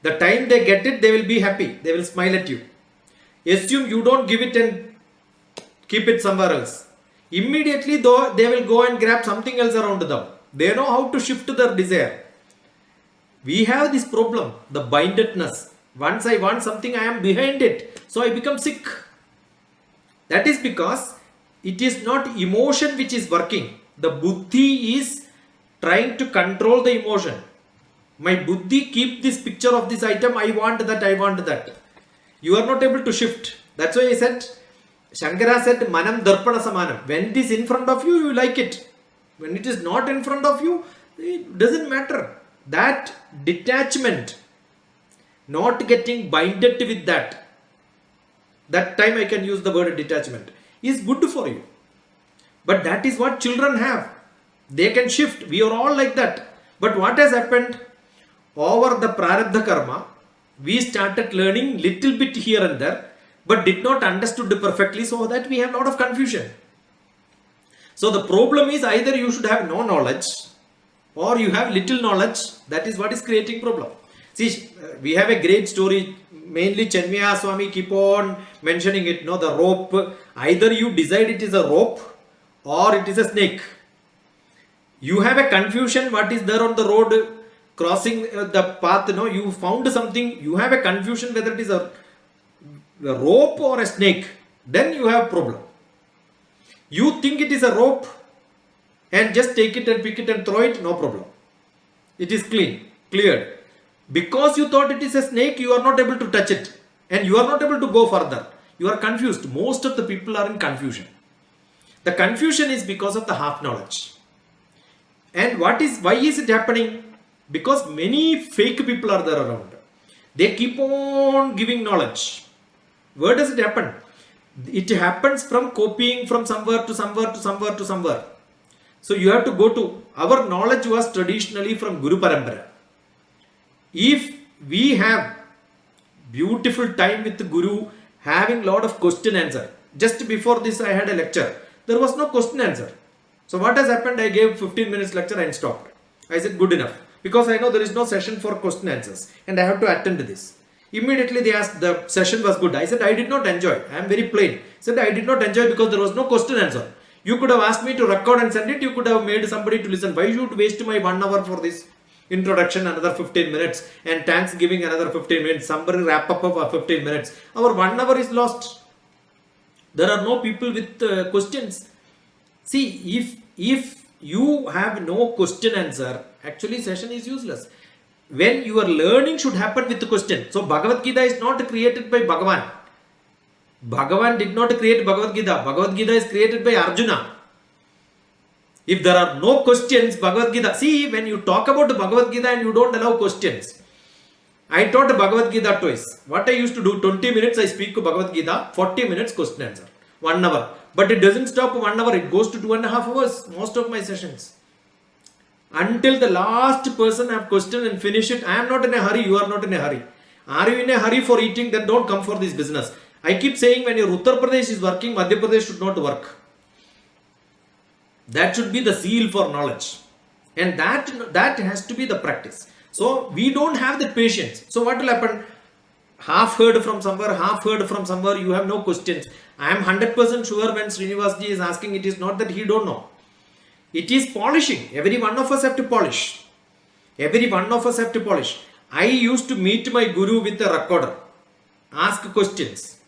The time they get it, they will be happy, they will smile at you. Assume you don't give it and keep it somewhere else. Immediately though, they will go and grab something else around them. They know how to shift their desire. We have this problem, the bindedness. Once I want something, I am behind it, so I become sick. That is because it is not emotion which is working. The buddhi is trying to control the emotion. My buddhi keep this picture of this item, I want that, I want that. You are not able to shift. That's why I said, Shankara said, Manam Darpana Samanam. When it is in front of you, you like it. When it is not in front of you, it doesn't matter. That detachment, not getting binded with that time I can use the word detachment, is good for you. But that is what children have. They can shift. We are all like that. But what has happened? Over the prarabdha karma, we started learning little bit here and there, but did not understood perfectly, so that we have a lot of confusion. So the problem is either you should have no knowledge or you have little knowledge. That is what is creating problem. See, we have a great story. Mainly Chenmaya Swami keep on mentioning it. No, the rope. Either you decide it is a rope or it is a snake. You have a confusion. What is there on the road? Crossing the path. No, you found something. You have a confusion whether it is a rope or a snake. Then you have problem. You think it is a rope and just take it and pick it and throw it, no problem. It is clean, cleared. Because you thought it is a snake, you are not able to touch it and you are not able to go further. You are confused. Most of the people are in confusion. The confusion is because of the half knowledge. And why is it happening? Because many fake people are there around. They keep on giving knowledge. Where does it happen? It happens from copying from somewhere to somewhere to somewhere to somewhere. So you have to go to, our knowledge was traditionally from Guru Parampara. If we have beautiful time with the Guru, having lot of question answer. Just before this I had a lecture. There was no question answer. So what has happened? I gave 15 minutes lecture and stopped. I said good enough. Because I know there is no session for question answers. And I have to attend to this. Immediately they asked, the session was good. I said I did not enjoy. I am very plain. I said I did not enjoy because there was no question answer. You could have asked me to record and send it. You could have made somebody to listen. Why should waste my 1 hour for this introduction, another 15 minutes, and Thanksgiving another 15 minutes. Somebody wrap up of 15 minutes. Our 1 hour is lost. There are no people with questions. See, if you have no question answer, actually session is useless. When your learning should happen with the question. So Bhagavad Gita is not created by Bhagavan. Bhagavan did not create Bhagavad Gita. Bhagavad Gita is created by Arjuna. If there are no questions, Bhagavad Gita. See, when you talk about the Bhagavad Gita and you don't allow questions. I taught Bhagavad Gita twice. What I used to do, 20 minutes I speak Bhagavad Gita, 40 minutes question answer. 1 hour. But it doesn't stop 1 hour. It goes to 2.5 hours. Most of my sessions. Until the last person have questioned and finish it. I am not in a hurry. You are not in a hurry. Are you in a hurry for eating? Then don't come for this business. I keep saying when your Uttar Pradesh is working, Madhya Pradesh should not work. That should be the seal for knowledge. And that has to be the practice. So we don't have the patience. So what will happen? Half heard from somewhere, half heard from somewhere. You have no questions. I am 100% sure when Srinivasji is asking, it is not that he don't know. It is polishing. Every one of us have to polish. Every one of us have to polish. I used to meet my guru with a recorder. Ask questions.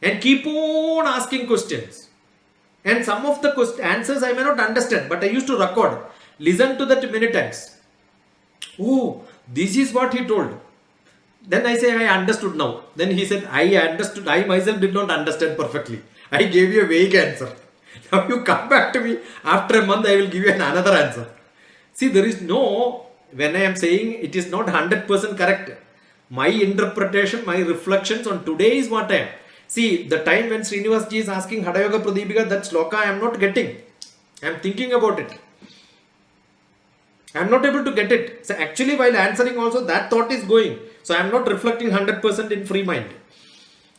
And keep on asking questions. And some of the answers I may not understand, but I used to record. Listen to that many times. Oh, this is what he told. Then I say, I understood now. Then he said, I understood. I myself did not understand perfectly. I gave you a vague answer. Now you come back to me. After a month, I will give you another answer. See, there is no, when I am saying it is not 100% correct. My interpretation, my reflections on today is what I am. See, the time when Srinivasji is asking Hadayoga Pradipika, that sloka I am not getting. I am thinking about it. I am not able to get it. So actually while answering also that thought is going. So I am not reflecting 100% in free mind.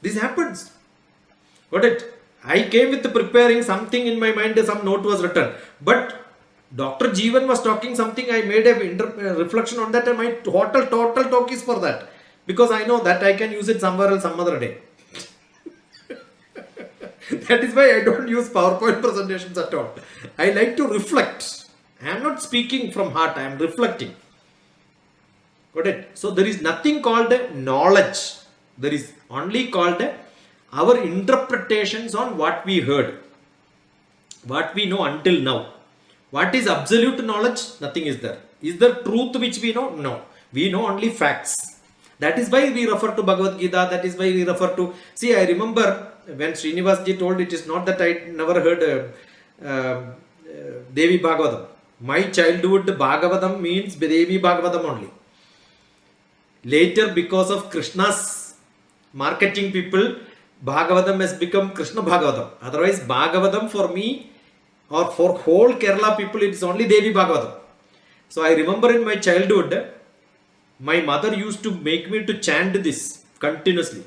This happens. Got it? I came with preparing something in my mind, some note was written. But Dr. Jeevan was talking something, I made a reflection on that, and my total talk is for that. Because I know that I can use it somewhere else some other day. That is why I don't use PowerPoint presentations at all. I like to reflect. I am not speaking from heart, I am reflecting. Got it? So there is nothing called knowledge. There is only called our interpretations on what we heard, what we know until now. What is absolute knowledge? Nothing is there. Is there truth which we know? No. We know only facts. That is why we refer to Bhagavad Gita. That is why we refer to... See, I remember when Srinivasji told, it is not that I never heard Devi Bhagavatam. My childhood Bhagavatam means Devi Bhagavatam only. Later, because of Krishna's marketing people, Bhagavatam has become Krishna Bhagavatam. Otherwise, Bhagavatam for me or for whole Kerala people, it is only Devi Bhagavatam. So I remember in my childhood, my mother used to make me to chant this continuously.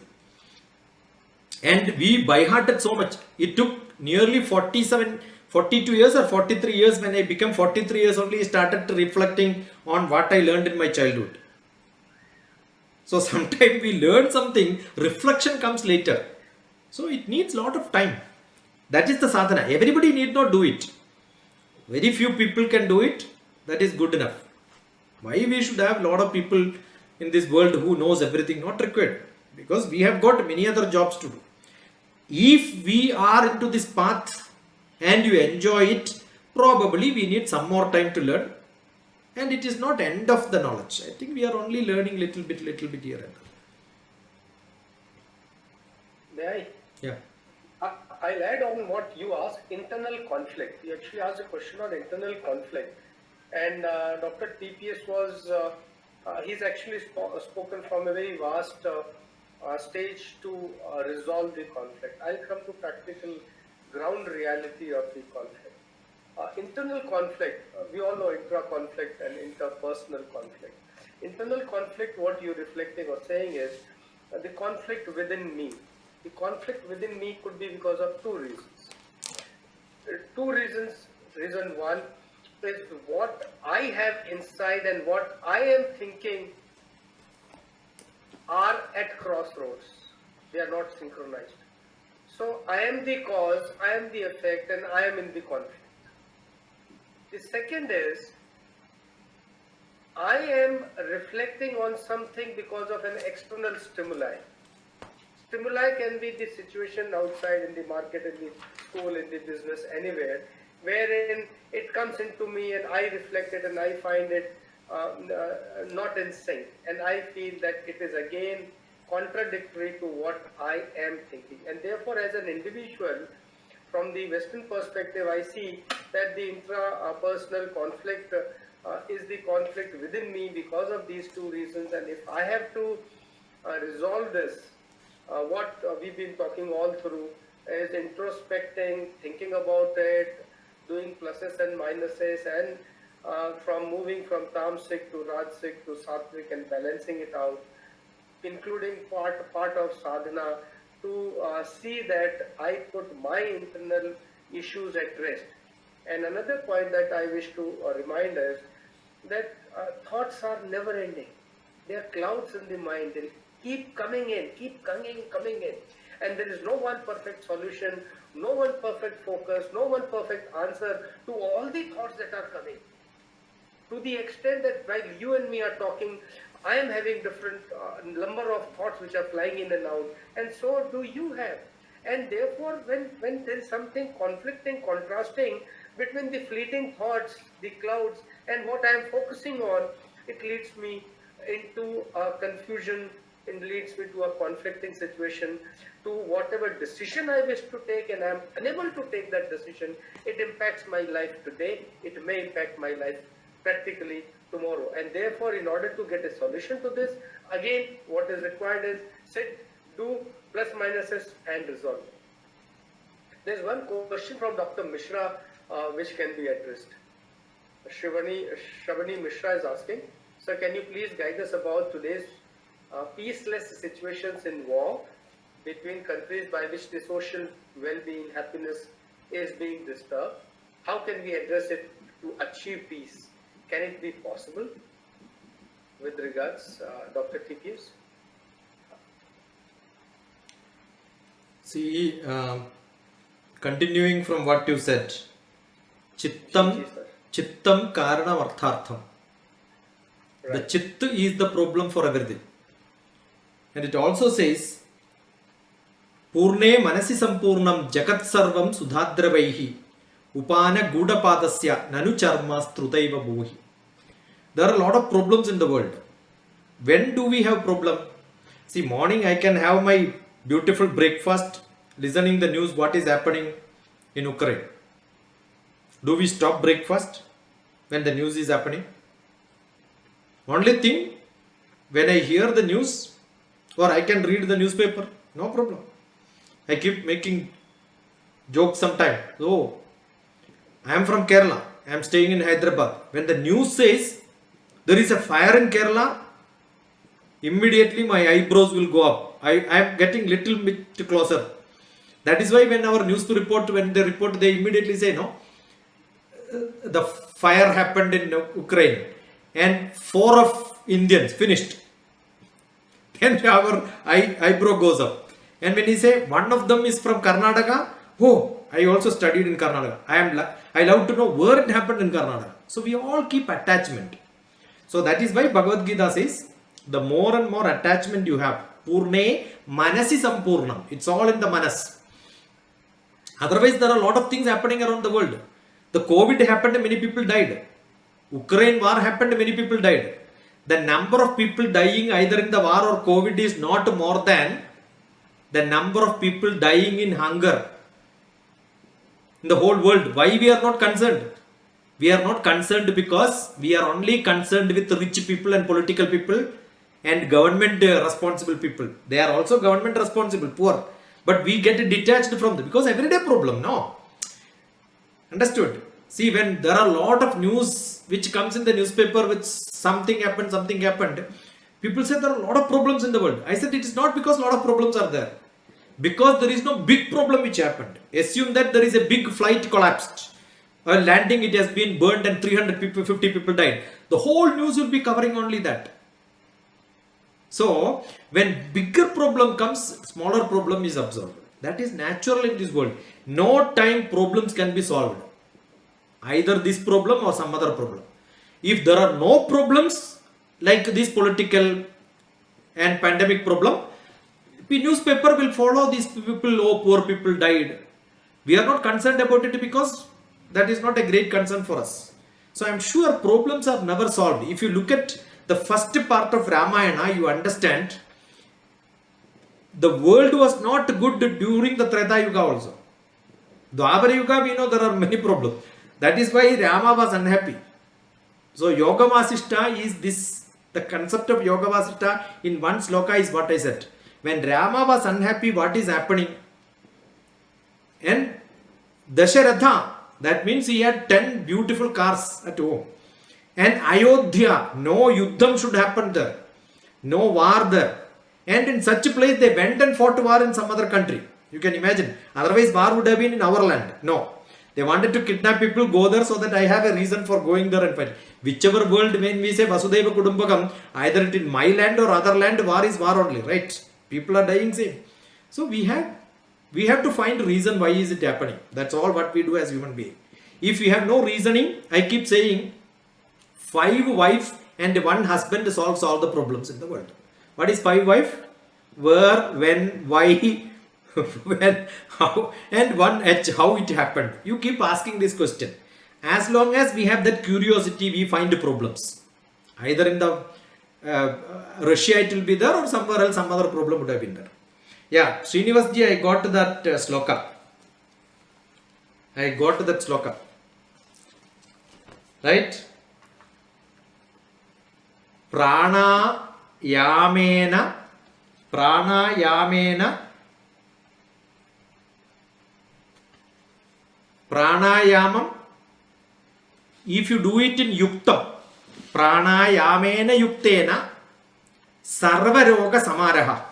And we by-hearted so much. It took nearly 42 years or 43 years. When I became 43 years only, I started reflecting on what I learned in my childhood. So sometimes we learn something, reflection comes later. So it needs a lot of time. That is the sadhana. Everybody need not do it. Very few people can do it. That is good enough. Why we should have a lot of people in this world who knows everything? Not required. Because we have got many other jobs to do. If we are into this path and you enjoy it, probably we need some more time to learn. And it is not end of the knowledge. I think we are only learning little bit here and there. May I? Yeah. I'll add on what you asked, internal conflict. You actually asked a question on internal conflict. And Dr. TPS was, he's actually spoken from a very vast stage to resolve the conflict. I'll come to practical ground reality of the conflict. Internal conflict, we all know intra-conflict and interpersonal conflict. Internal conflict, what you're reflecting or saying is the conflict within me. The conflict within me could be because of two reasons. Two reasons. Reason one is what I have inside and what I am thinking are at crossroads. They are not synchronized. So I am the cause, I am the effect, and I am in the conflict. The second is, I am reflecting on something because of an external stimuli. Stimuli can be the situation outside, in the market, in the school, in the business, anywhere, wherein it comes into me and I reflect it and I find it not in sync. And I feel that it is again contradictory to what I am thinking. And therefore, as an individual, from the Western perspective, I see that the intrapersonal conflict is the conflict within me because of these two reasons. And if I have to resolve this, what we've been talking all through is introspecting, thinking about it, doing pluses and minuses, and from moving from tamasic to rajasic to sattvic and balancing it out, including part of sadhana, to see that I put my internal issues at rest. And another point that I wish to remind is that thoughts are never ending. They are clouds in the mind. They keep coming in, coming in. And there is no one perfect solution, no one perfect focus, no one perfect answer to all the thoughts that are coming. To the extent that while you and me are talking, I am having different number of thoughts which are flying in and out, and so do you have. And therefore, when there is something conflicting, contrasting between the fleeting thoughts, the clouds, and what I am focusing on, it leads me into confusion, it leads me to a conflicting situation, to whatever decision I wish to take and I am unable to take that decision. It impacts my life today, it may impact my life practically tomorrow. And therefore, in order to get a solution to this, again, what is required is sit, do plus minuses and resolve. There is one question from Dr. Mishra which can be addressed. Shavani Mishra is asking, sir, can you please guide us about today's peaceless situations in war between countries by which the social well-being, happiness is being disturbed? How can we address it to achieve peace. Can it be possible with regards, Dr. TPS? See, continuing from what you said, Chittam Karanam Arthartham. The Chit is the problem for everything. And it also says, Purne Manasi Sampurnam Jagat Sarvam Sudhadravaihi Upana Gudapadasya Nanu Charmas Trutaiva Bohi. There are a lot of problems in the world. When do we have problem? See, morning I can have my beautiful breakfast, listening the news what is happening in Ukraine. Do we stop breakfast when the news is happening? Only thing, when I hear the news or I can read the newspaper, no problem. I keep making jokes sometimes. Oh, I am from Kerala. I am staying in Hyderabad. When the news says there is a fire in Kerala, immediately my eyebrows will go up. I am getting little bit closer. That is why when our news report, when they report, they immediately say, no, the fire happened in Ukraine and 4 of Indians finished. Then our eyebrow goes up. And when he say one of them is from Karnataka, oh, I also studied in Karnataka. I love to know where it happened in Karnataka. So we all keep attachment. So that is why Bhagavad Gita says, the more and more attachment you have, Purne Manasi Sampurnam. It's all in the Manas. Otherwise, there are a lot of things happening around the world. The COVID happened, many people died. Ukraine war happened, many people died. The number of people dying either in the war or COVID is not more than the number of people dying in hunger in the whole world. Why we are not concerned? We are not concerned because we are only concerned with rich people and political people and government responsible people. They are also government responsible, poor. But we get detached from them because everyday problem, no? Understood? See, when there are a lot of news which comes in the newspaper which something happened, people say there are a lot of problems in the world. I said it is not because a lot of problems are there. Because there is no big problem which happened. Assume that there is a big flight collapsed. A landing, it has been burned and 300 people, 50 people died. The whole news will be covering only that. So, when bigger problem comes, smaller problem is observed. That is natural in this world. No time problems can be solved. Either this problem or some other problem. If there are no problems like this political and pandemic problem, the newspaper will follow these people. Oh, poor people died. We are not concerned about it because that is not a great concern for us. So I am sure problems are never solved. If you look at the first part of Ramayana, you understand the world was not good during the Treta Yuga also. Dwapara Yuga, we know there are many problems. That is why Rama was unhappy. So Yoga Vasishta is this, the concept of Yoga Vasishta in one sloka is what I said. When Rama was unhappy, what is happening? And Dasharatha, that means he had 10 beautiful cars at home. And Ayodhya, no yuddham should happen there. No war there. And in such a place, they went and fought war in some other country. You can imagine. Otherwise, war would have been in our land. No. They wanted to kidnap people, go there so that I have a reason for going there and fight. Whichever world, when we say Vasudeva Kudumbakam, either it in my land or other land, war is war only, right? People are dying same. So we have to find a reason why is it happening. That's all what we do as human beings. If we have no reasoning, I keep saying 5 wives and 1 husband solves all the problems in the world. What is 5 wives? Where, when, why, when, how, and 1 H, how it happened. You keep asking this question. As long as we have that curiosity, we find problems. Either in the Russia it will be there or somewhere else some other problem would have been there. Yeah, Srinivas ji, I got to that sloka. Right? Pranayamena pranayamam, if you do it in yuktam, pranayamena yuktena sarvaroga samaraha.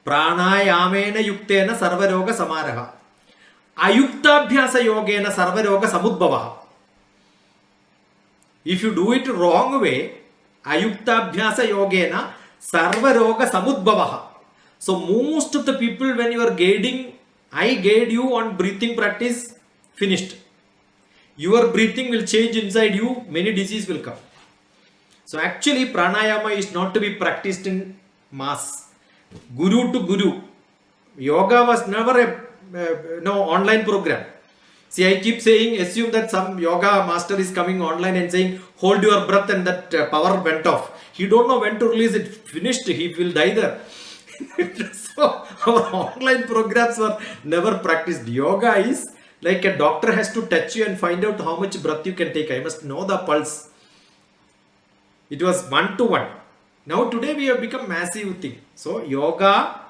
Pranayamena yuktena sarvaroga samaraha. Ayuktabhyasa yogena sarvaroga samudbhavaha. If you do it wrong way, ayuktabhyasa yogena sarva roga samudbhavaha. So most of the people, when you are guiding, I guide you on breathing practice, finished. Your breathing will change inside you, many diseases will come. So actually pranayama is not to be practiced in mass. Guru to guru. Yoga was never a online program. See, I keep saying, assume that some yoga master is coming online and saying, hold your breath, and that power went off. He don't know when to release it. Finished, he will die there. So our online programs were never practiced. Yoga is like a doctor has to touch you and find out how much breath you can take. I must know the pulse. It was 1-to-1. Now today we have become massive thing. So yoga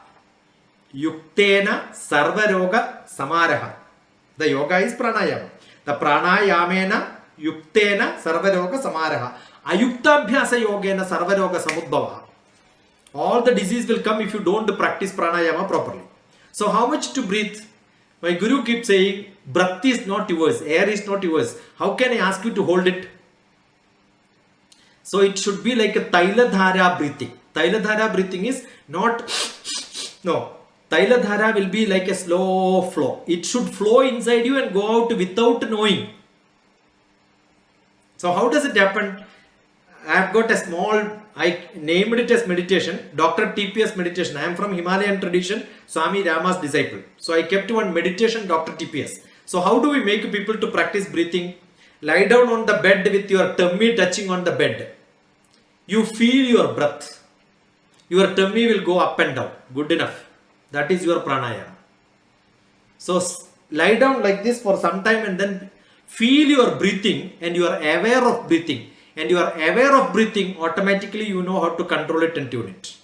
yuktena sarva roga samaraha. The yoga is pranayama. The pranayamena yuktena sarva roga samaraha. Ayuktabhyasa yogena sarva roga samudbhavaha. All the disease will come if you don't practice pranayama properly. So how much to breathe? My guru keeps saying, breath is not yours, air is not yours. How can I ask you to hold it? So it should be like a Tailadhara breathing. Tailadhara breathing is not, no. Tailadhara will be like a slow flow. It should flow inside you and go out without knowing. So how does it happen? I have got a small, I named it as meditation, DrTPS meditation. I am from Himalayan tradition, Swami Rama's disciple. So I kept one meditation, DrTPS. So how do we make people to practice breathing? Lie down on the bed with your tummy touching on the bed. You feel your breath. Your tummy will go up and down. Good enough. That is your pranayama. So lie down like this for some time and then feel your breathing, and you are aware of breathing. And you are aware of breathing, automatically you know how to control it and tune it.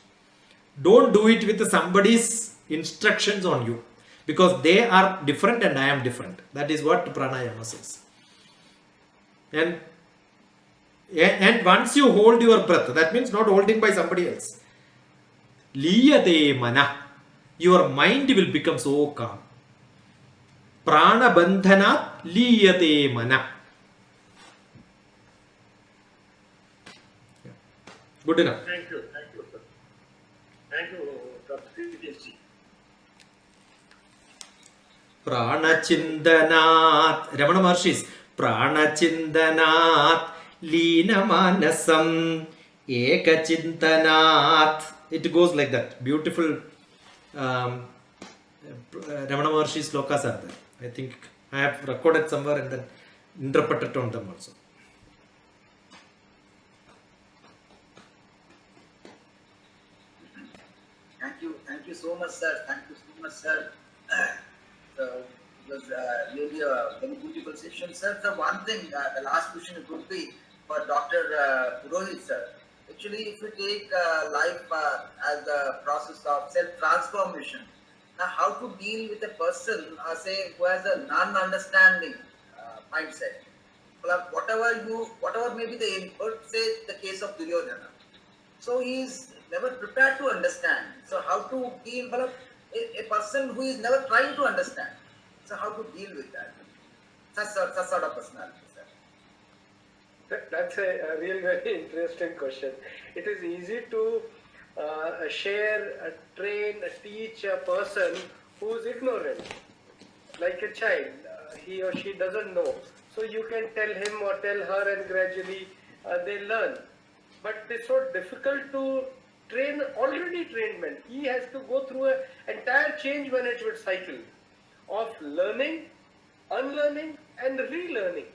Don't do it with somebody's instructions on you, because they are different and I am different. That is what pranayama says. And once you hold your breath, that means not holding by somebody else. Liyate mana. Your mind will become so calm. Prana bandhana liyate mana. Good enough. Thank you, sir. Thank you, Dr. TPS. Pranachindanat. Ramana Maharshi's Pranachindanat Linamanasam Ekachintanat. It goes like that. Beautiful Ramana Maharshi's slokas are there. I think I have recorded somewhere and then interpreted on them also. Thank you so much, sir. Thank you so much, sir. So it was really a very beautiful session, sir. So one thing, the last question would be for Dr. Purohit, sir. Actually, if you take life as a process of self-transformation, now how to deal with a person, say, who has a non-understanding mindset? Well, whatever may be the input, say the case of Duryodhana. So he is never prepared to understand. So how to deal with a person who is never trying to understand? So how to deal with that? Such sort of personality, sir. That's a really very interesting question. It is easy to share, train, teach a person who is ignorant, like a child. He or she doesn't know. So you can tell him or tell her, and gradually they learn. But it's so difficult to train already trained men. He has to go through an entire change management cycle of learning, unlearning, and relearning.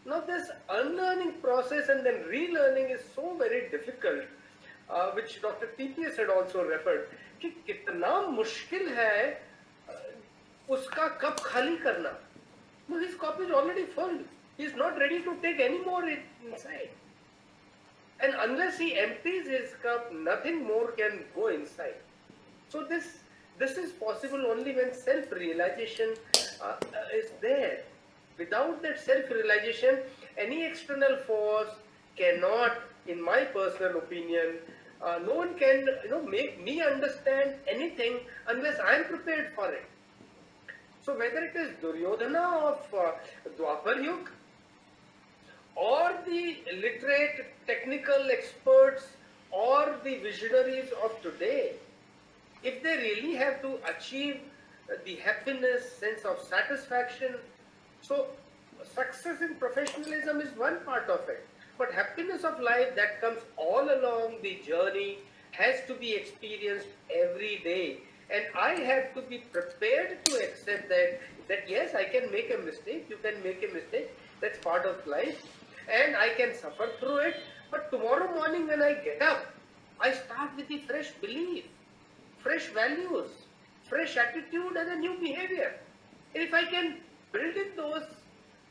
Now this unlearning process and then relearning is so very difficult, which Dr. TPS had also referred, कि कितना मुश्किल है उसका cup खाली करना. No, his cup is already full. He is not ready to take any more inside. And unless he empties his cup, nothing more can go inside. So this is possible only when self-realization is there. Without that self-realization, any external force cannot, in my personal opinion, no one can make me understand anything unless I am prepared for it. So whether it is Duryodhana of Dwapar Yug or the literate technical experts or the visionaries of today, if they really have to achieve the happiness, sense of satisfaction, so success in professionalism is one part of it. But happiness of life that comes all along the journey has to be experienced every day. And I have to be prepared to accept that yes, I can make a mistake, you can make a mistake, that's part of life, and I can suffer through it. But tomorrow morning when I get up, I start with a fresh belief, fresh values, fresh attitude and a new behavior. And if I can build in those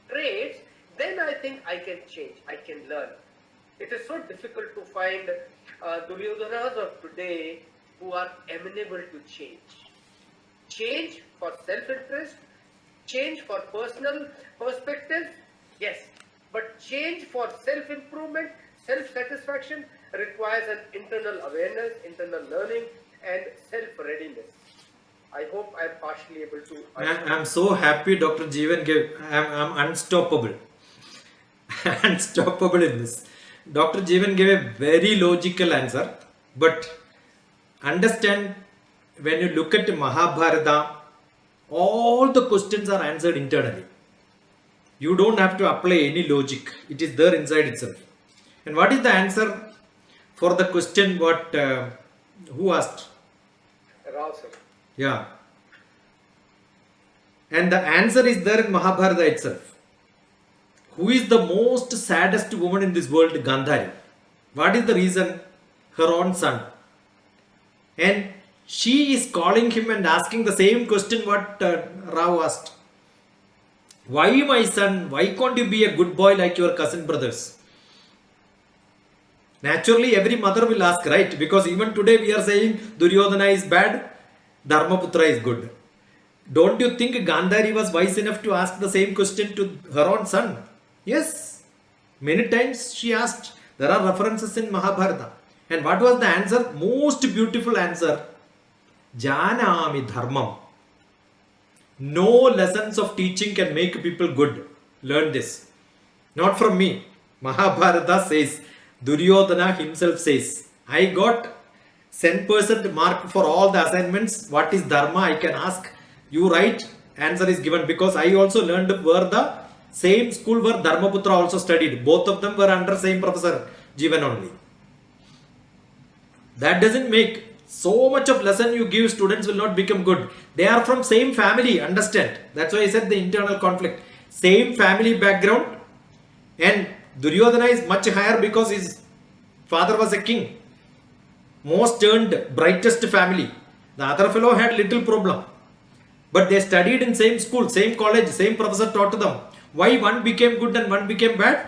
traits, then I think I can change, I can learn. It is so difficult to find Duryodanas of today who are amenable to change. Change for self-interest, change for personal perspective, yes. But change for self-improvement, self-satisfaction requires an internal awareness, internal learning and self-readiness. I hope I am partially able to... I'm so happy Dr. Jeevan gave, I'm unstoppable. Unstoppable in this. Dr. Jeevan gave a very logical answer, but understand, when you look at Mahabharata, all the questions are answered internally. You don't have to apply any logic. It is there inside itself. And what is the answer for the question what who asked? Rao sir. Yeah. And the answer is there in Mahabharata itself. Who is the most saddest woman in this world? Gandhari. What is the reason? Her own son. And she is calling him and asking the same question what Rao asked. Why my son? Why can't you be a good boy like your cousin brothers? Naturally every mother will ask, right? Because even today we are saying Duryodhana is bad, Dharmaputra is good. Don't you think Gandhari was wise enough to ask the same question to her own son? Yes. Many times she asked. There are references in Mahabharata. And what was the answer? Most beautiful answer. Janami dharmam. No lessons of teaching can make people good. Learn this. Not from me. Mahabharata says, Duryodhana himself says, I got 10% mark for all the assignments. What is dharma? I can ask. You write. Answer is given, because I also learned where the same school where Dharmaputra also studied. Both of them were under same professor, Jeevan only. That doesn't make so much of lesson you give, students will not become good. They are from same family, understand. That's why I said the internal conflict. Same family background, and Duryodhana is much higher because his father was a king. Most earned, brightest family. The other fellow had little problem. But they studied in same school, same college, same professor taught them. Why one became good and one became bad?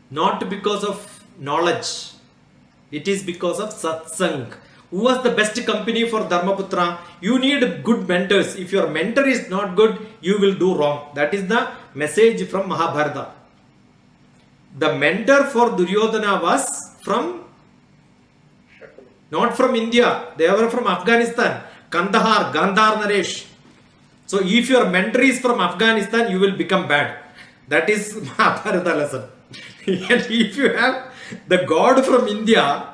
Not because of knowledge. It is because of satsang. Who was the best company for Dharmaputra? You need good mentors. If your mentor is not good, you will do wrong. That is the message from Mahabharata. The mentor for Duryodhana was from, not from India. They were from Afghanistan. Kandahar, Gandhar Naresh. So if your mentor is from Afghanistan, you will become bad. That is Mahabharata lesson. And if you have the God from India,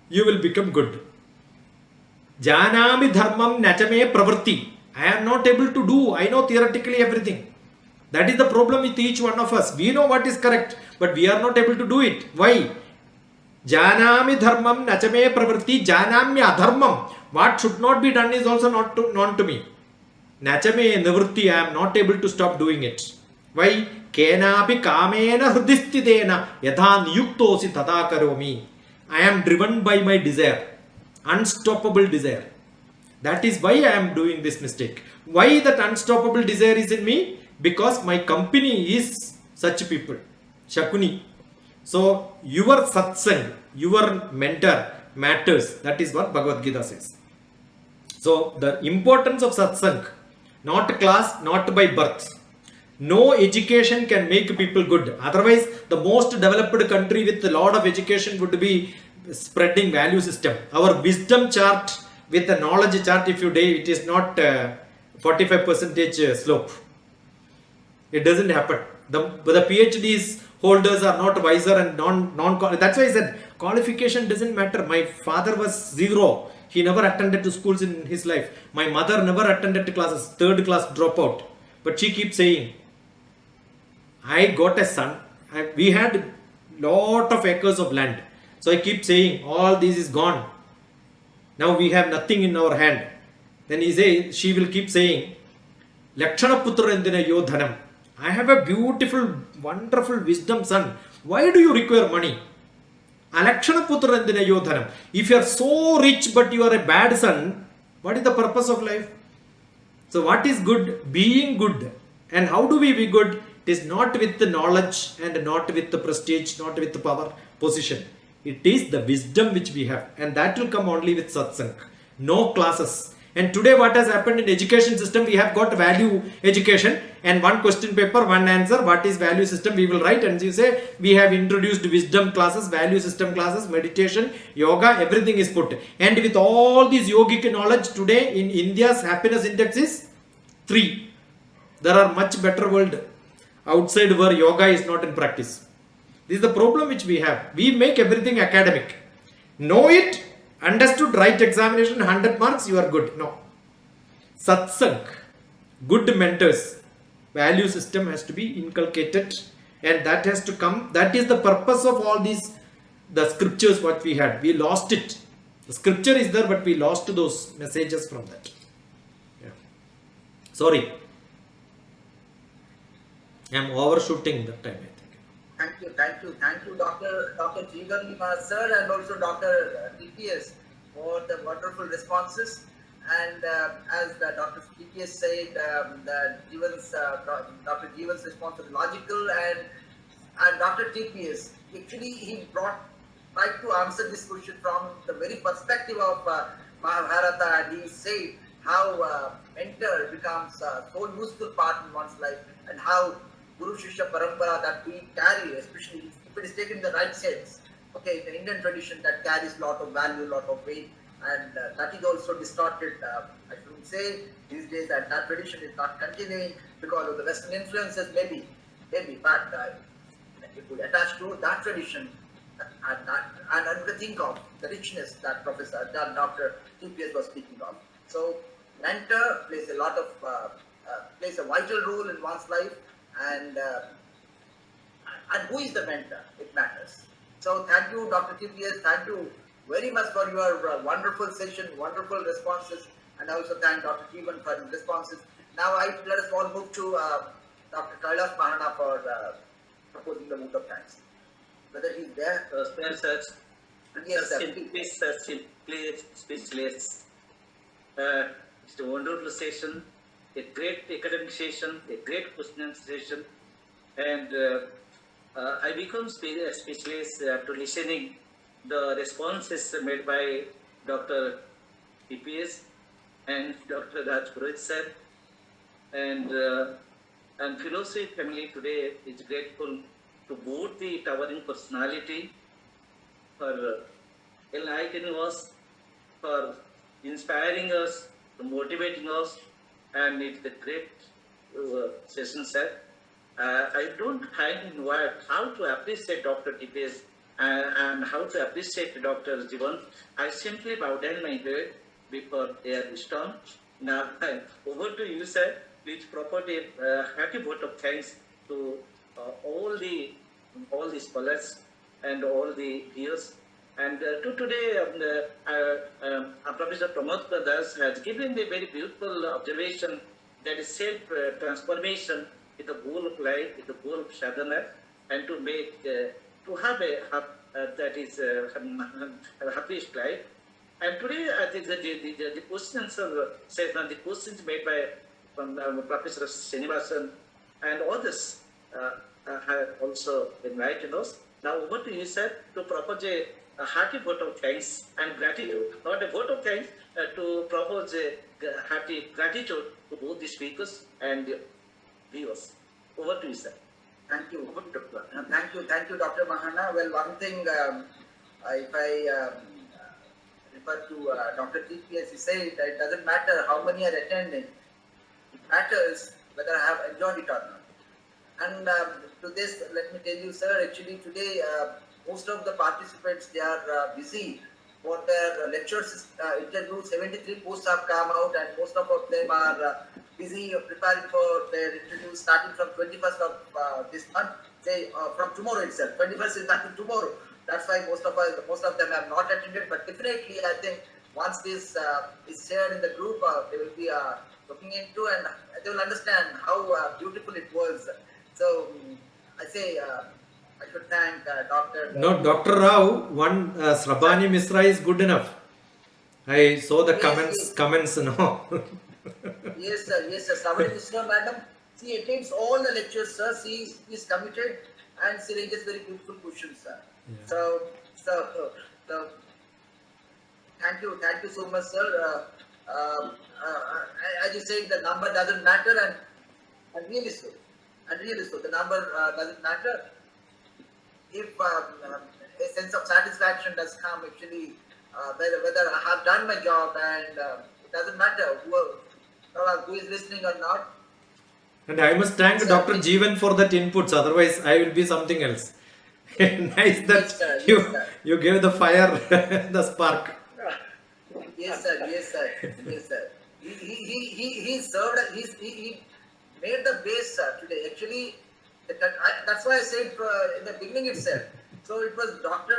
you will become good. Janami dharmam nachame pravrti. I am not able to do. I know theoretically everything. That is the problem with each one of us. We know what is correct, but we are not able to do it. Why? Janami dharmam nachame pravrti janamya adharmam. What should not be done is also not known to me. Nachame nivritti, I am not able to stop doing it. Why? Kenapi kamena hridistidena yadha niyuktosi tada karomi. I am driven by my desire. Unstoppable desire. That is why I am doing this mistake. Why that unstoppable desire is in me? Because my company is such people. Shakuni. So your satsang, your mentor matters. That is what Bhagavad Gita says. So the importance of satsang, not class, not by birth. No education can make people good. Otherwise, the most developed country with a lot of education would be spreading value system. Our wisdom chart with the knowledge chart, if you do, it is not 45% slope. It doesn't happen. The PhDs holders are not wiser and non. That's why I said qualification doesn't matter. My father was zero. He never attended to schools in his life. My mother never attended to classes. Third class dropout. But she keeps saying, I got a son. We had lot of acres of land. So I keep saying, all this is gone. Now we have nothing in our hand. Then she will keep saying, Lakshana Putra Endina Yodhanam. I have a beautiful, wonderful wisdom son. Why do you require money? Alakshana Putra Endina Yodhanam. If you are so rich but you are a bad son, what is the purpose of life? So what is good? Being good. And how do we be good? It is not with the knowledge and not with the prestige, not with the power, position. It is the wisdom which we have. And that will come only with satsang. No classes. And today what has happened in education system, we have got value education and one question paper, one answer. What is value system? We will write and you say we have introduced wisdom classes, value system classes, meditation, yoga, everything is put. And with all this yogic knowledge today in India's happiness index is 3. There are much better world outside where yoga is not in practice. This is the problem which we have. We make everything academic. Know it. Understood, right examination, 100 marks, you are good. No. Satsang, good mentors, value system has to be inculcated and that has to come. That is the purpose of all these, the scriptures what we had. We lost it. The scripture is there but we lost those messages from that. Yeah. Sorry. I am overshooting that time, I think. Thank you, Dr. Jigan, sir, and also Dr. DPS for the wonderful responses. And as Dr. DPS said, Dr. Jivan's response was logical, and Dr. TPS actually he tried to answer this question from the very perspective of Mahabharata, and he said how mentor becomes a so useful part in one's life, and how Guru Shishya Parampara that we carry, especially if it is taken in the right sense. Okay, the Indian tradition that carries lot of value, lot of weight, and that is also distorted, I shouldn't say these days, and that tradition is not continuing because of the Western influences, maybe, but if we attach to that tradition, and we think of the richness that Dr. TPS was speaking of. So, mentor plays plays a vital role in one's life. And who is the mentor? It matters. So thank you, Dr. TPS. Thank you very much for your wonderful session, wonderful responses, and I also thank Dr. Jivan for his responses. Now let us all move to Dr. Kailash Mahana for proposing the vote of thanks. Whether he's there? Yes, sir. Simply speechless. It's a wonderful session. A great academic session, a great question session, and I become speechless after listening the responses made by Dr. TPS and Dr. Rajpurohit sir, and philosophy family today is grateful to both the towering personality for enlightening us, for inspiring us, for motivating us. And it's a great session, sir. I don't find in words how to appreciate Dr. TPS and how to appreciate Dr. Jivan. I simply bow down my head before their wisdom. Now, over to you, sir. Please propose a happy vote of thanks to all the scholars and all the peers. And today, Professor Pramod Das has given a very beautiful observation that is self-transformation is the goal of life, is the goal of sadhana, and to make, to have that is a happiest life. And today, I think that the questions the questions made by Professor Srinivasan and others have also enlightened us. Now, over to you, sir, to propose a hearty vote of thanks and gratitude, not a vote of thanks, to propose a hearty gratitude to both the speakers and the viewers. Over to you, sir. Thank you. Thank you, Dr. Mahana. Well, one thing, if I refer to Dr. TPS, he said that it doesn't matter how many are attending. It matters whether I have enjoyed it or not. And to this, let me tell you, sir, actually today most of the participants, they are busy for their lectures interview. 73 posts have come out and most of them are busy preparing for their interviews starting from 21st of this month, say from tomorrow itself. 21st is nothing tomorrow. That's why most of them have not attended, but definitely I think once this is shared in the group, they will be looking into and they will understand how beautiful it was. So I say I should thank Dr. No, Dr. Rao, one Srabani Misra is good enough. I saw the Yes, comments, no. yes, sir. Yes, sir. Savali Mishra, madam. She attends all the lectures, sir. She is committed and she raises very beautiful questions, sir. Yeah. So, thank you so much, sir. As you said, the number doesn't matter, and really so, the number doesn't matter. If a sense of satisfaction does come, actually, whether I have done my job, and it doesn't matter who is listening or not. And I must thank Sir, Dr. Jeevan for that inputs, otherwise I will be something else. Nice that Yes, sir. Yes, sir. you gave the fire, the spark. Yes, sir. Yes, sir. Yes, sir. He served. He made the base, sir. Today, actually, that's why I said in the beginning itself. So it was Dr.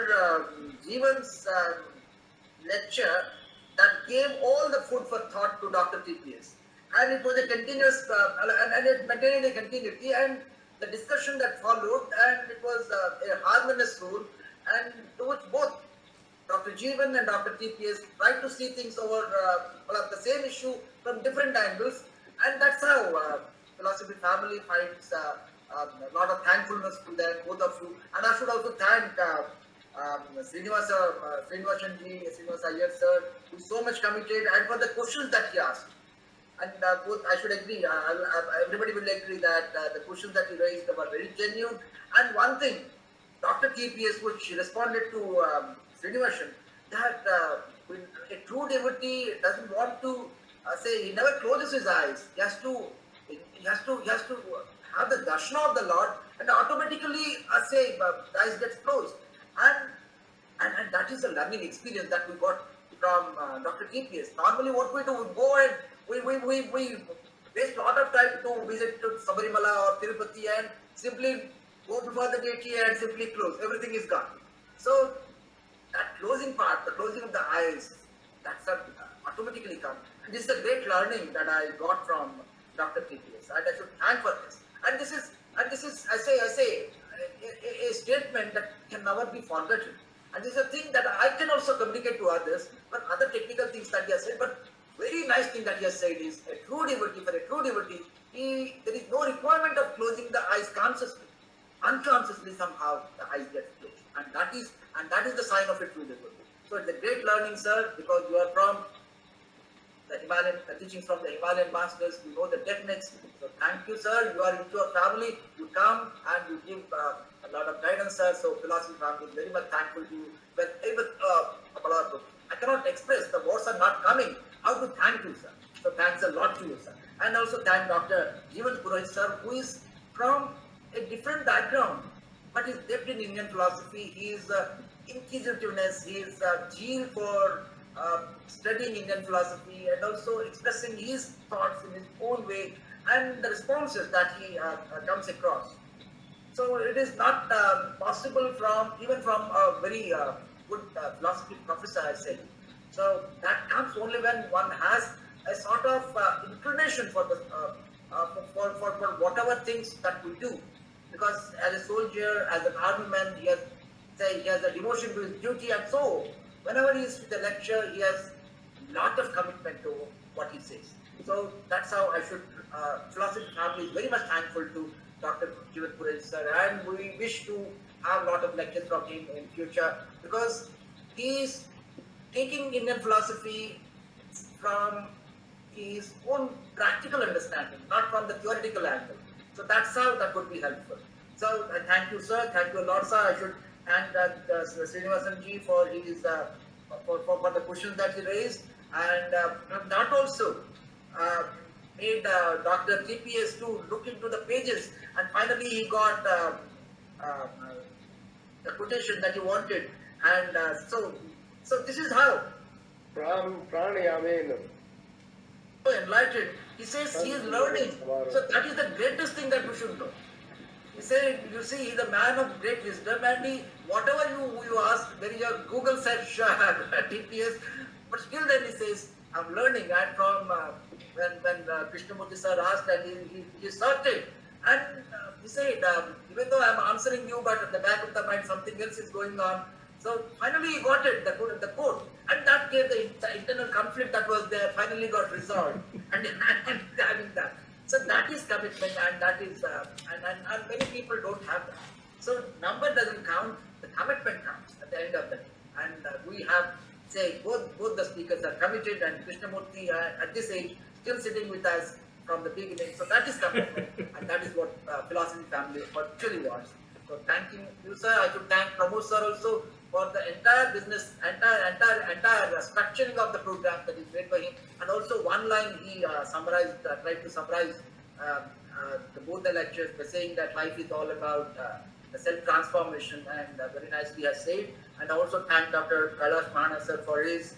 Jeevan's lecture that gave all the food for thought to Dr. TPS, and it was a continuous and it maintained a continuity and the discussion that followed, and it was a harmonious rule, and to which both Dr. Jeevan and Dr. TPS tried to see things over the same issue from different angles, and that's how philosophy family finds a lot of thankfulness to them, both of you. And I should also thank Srinivasan Iyer sir, who is so much committed, and for the questions that he asked. And both, I should agree, everybody will agree that the questions that he raised were very genuine. And one thing, Dr. TPS, which responded to Srinivasan, that a true devotee doesn't want to say, he never closes his eyes. He has to have the darshana of the Lord, and automatically the eyes get closed. And that is a learning experience that we got from Dr. TPS. Normally what we do, we go and we waste a lot of time to visit to Sabarimala or Tirupati and simply go before the deity and simply close. Everything is gone. So that closing part, the closing of the eyes, that's automatically come. And this is a great learning that I got from Dr. TPS. And I should thank for this. And this is I say a statement that can never be forgotten. And this is a thing that I can also communicate to others, but other technical things that he has said. But very nice thing that he has said is for a true devotee, there is no requirement of closing the eyes consciously. Unconsciously somehow the eyes get closed. And that is the sign of a true devotee. So it's a great learning, sir, because you are from the Himalayan, teaching from the Himalayan masters, you know the techniques. So thank you, sir. You are into your family. You come and you give a lot of guidance, sir. So philosophy family is very much thankful to you. But I cannot express, the words are not coming. How to thank you, sir. So thanks a lot to you, sir. And also thank Dr. Jeevan Purohit, sir, who is from a different background, but is depth in Indian philosophy. His inquisitiveness, his zeal for studying Indian philosophy and also expressing his thoughts in his own way, and the responses that he comes across. So it is not possible even from a very good philosophy professor, I say. So that comes only when one has a sort of inclination for the for whatever things that we do. Because as a soldier, as an army man, he has a devotion to his duty, and so whenever he is with a lecture, he has a lot of commitment to what he says. So that's how I should. Philosophy family is very much thankful to Dr. Jeevan Purohit sir, and we wish to have a lot of lectures from him in future, because he is taking Indian philosophy from his own practical understanding, not from the theoretical angle. So that's how that would be helpful. So thank you, sir. Thank you a lot, sir. I should thank Srinivasan ji for his for the questions that he raised, and that also made Dr. TPS to look into the pages, and finally he got the quotation that he wanted. And so this is how Pranayama. enlightened. He says he is learning. So that is the greatest thing that we should know. He said, you see, he's a man of great wisdom, and he, whatever you ask, there is a Google search TPS, but still then he says, I'm learning. And from when Krishnamurti sir asked, and he started, and he said, even though I'm answering you, but at the back of the mind something else is going on. So finally he got it, the code, and that gave the internal conflict that was there, finally got resolved, and having that. So that is commitment, and that is, and many people don't have that. So number doesn't count, the commitment counts at the end of the day. And we have, say, both the speakers are committed, and Krishnamurti at this age still sitting with us from the beginning. So that is commitment, and that is what philosophy family actually wants. So thanking you, sir. I should thank Pramod sir also for the entire business, entire structuring of the program that is made by him, and also one line he summarized, tried to summarize both the lectures by saying that life is all about the self-transformation, and very nicely has said. And also thank Dr. Kailash Mahana sir for his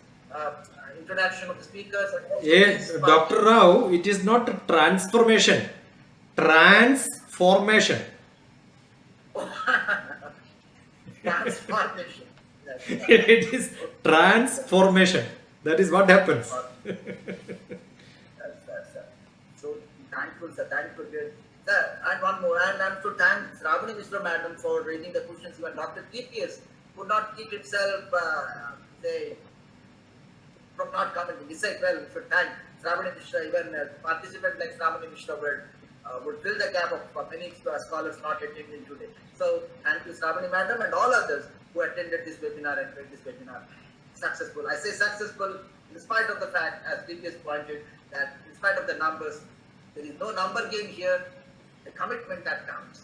introduction of the speakers. And also Yes, Dr. Rao, it is not transformation, transformation. Transformation. It is transformation. That is what happens. So thankful, sir. Thankful, sir. And one more, and I'm to thank Ravani Mishra madam for raising the questions. Even Dr. TPS could not keep himself, from not coming. He said, well, we should thank Ravani Mishra. Even participant like Ravani Mishra would fill the gap of many scholars not attending today. So thank you, Ravani madam, and all others who attended this webinar and made this webinar successful. I say successful in spite of the fact, as TPS pointed, that in spite of the numbers, there is no number game here. The commitment that counts.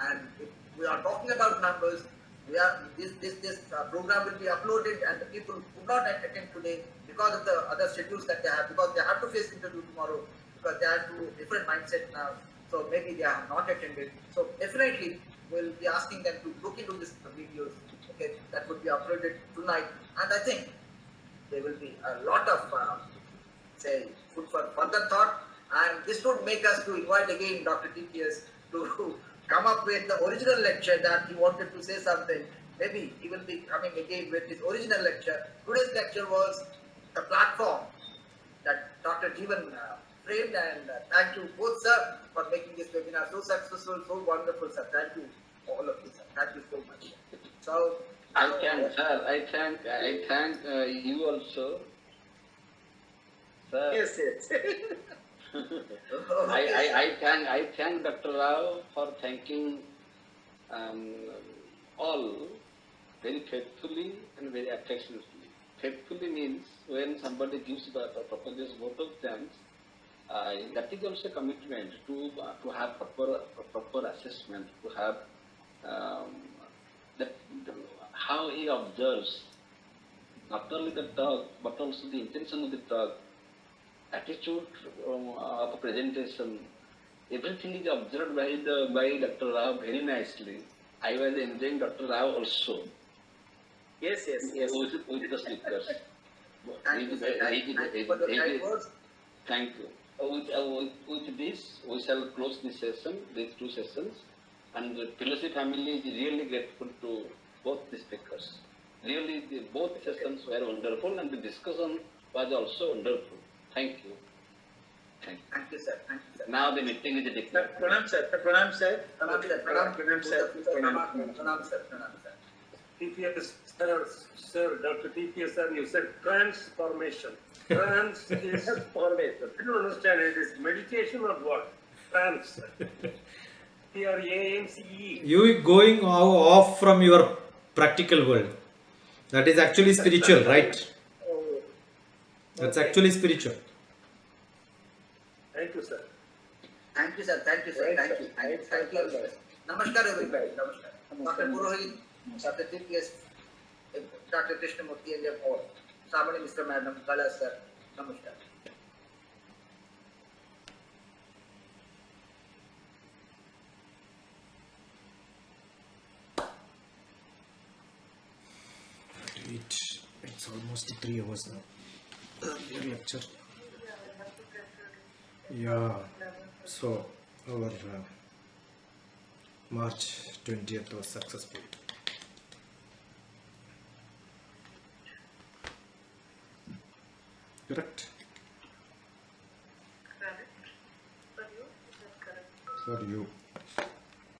And if we are talking about numbers, this program will be uploaded, and the people who could not attend today because of the other schedules that they have, because they have to face interview tomorrow, because they have to different mindset now. So maybe they have not attended. So definitely we'll be asking them to look into these videos. Okay, that would be uploaded tonight, and I think there will be a lot of say food for further thought. And this would make us to invite again Dr. TPS to come up with the original lecture that he wanted to say something. Maybe he will be coming again with his original lecture. Today's lecture was the platform that Dr. Jeevan framed, and thank you both, sir, for making this webinar so successful, so wonderful, sir. Thank you, all of you, sir. Thank you so much. So I thank you also, sir. yes. I thank Dr. Rao for thanking all very faithfully and very affectionately. Faithfully means when somebody gives proposes vote of thanks, that is also a commitment to have proper assessment, to have how he observes not only the talk but also the intention of the talk, attitude of presentation. Everything is observed by Dr. Rao very nicely. I was enjoying Dr. Rao also. Yes. With the speakers. Thank you, sir. Thank you for the kind words. Thank you. With this, we shall close this session, these two sessions, and the philosophy family is really grateful to both the speakers. Really, both sessions were wonderful, and the discussion was also wonderful. Thank you. Thank you, sir. Thank you, sir. Now the meeting is declared. Pranam sir. Pranam sir. Pranam, sir. Pranam, sir. TPS, sir, Dr. TPS, sir, you said transformation. Trans is formation. I don't understand, it is meditation or what? Trans. TRANCE. You going off from your practical world. That is actually spiritual, right? That's actually spiritual. Thank you, sir. Thank you, sir. Thank you, sir. Thank you. Namaskar, everybody. Namaskar. Dr. Purohit, Dr. TPS, Dr. Krishnamurti, and all. Samani, Mr. Madam, Kala, sir. Namaskar. complete. It's almost 3 hours now. Your lecture. Yeah. So our March 20th was successful. Correct? Correct. For you, it is correct. For you.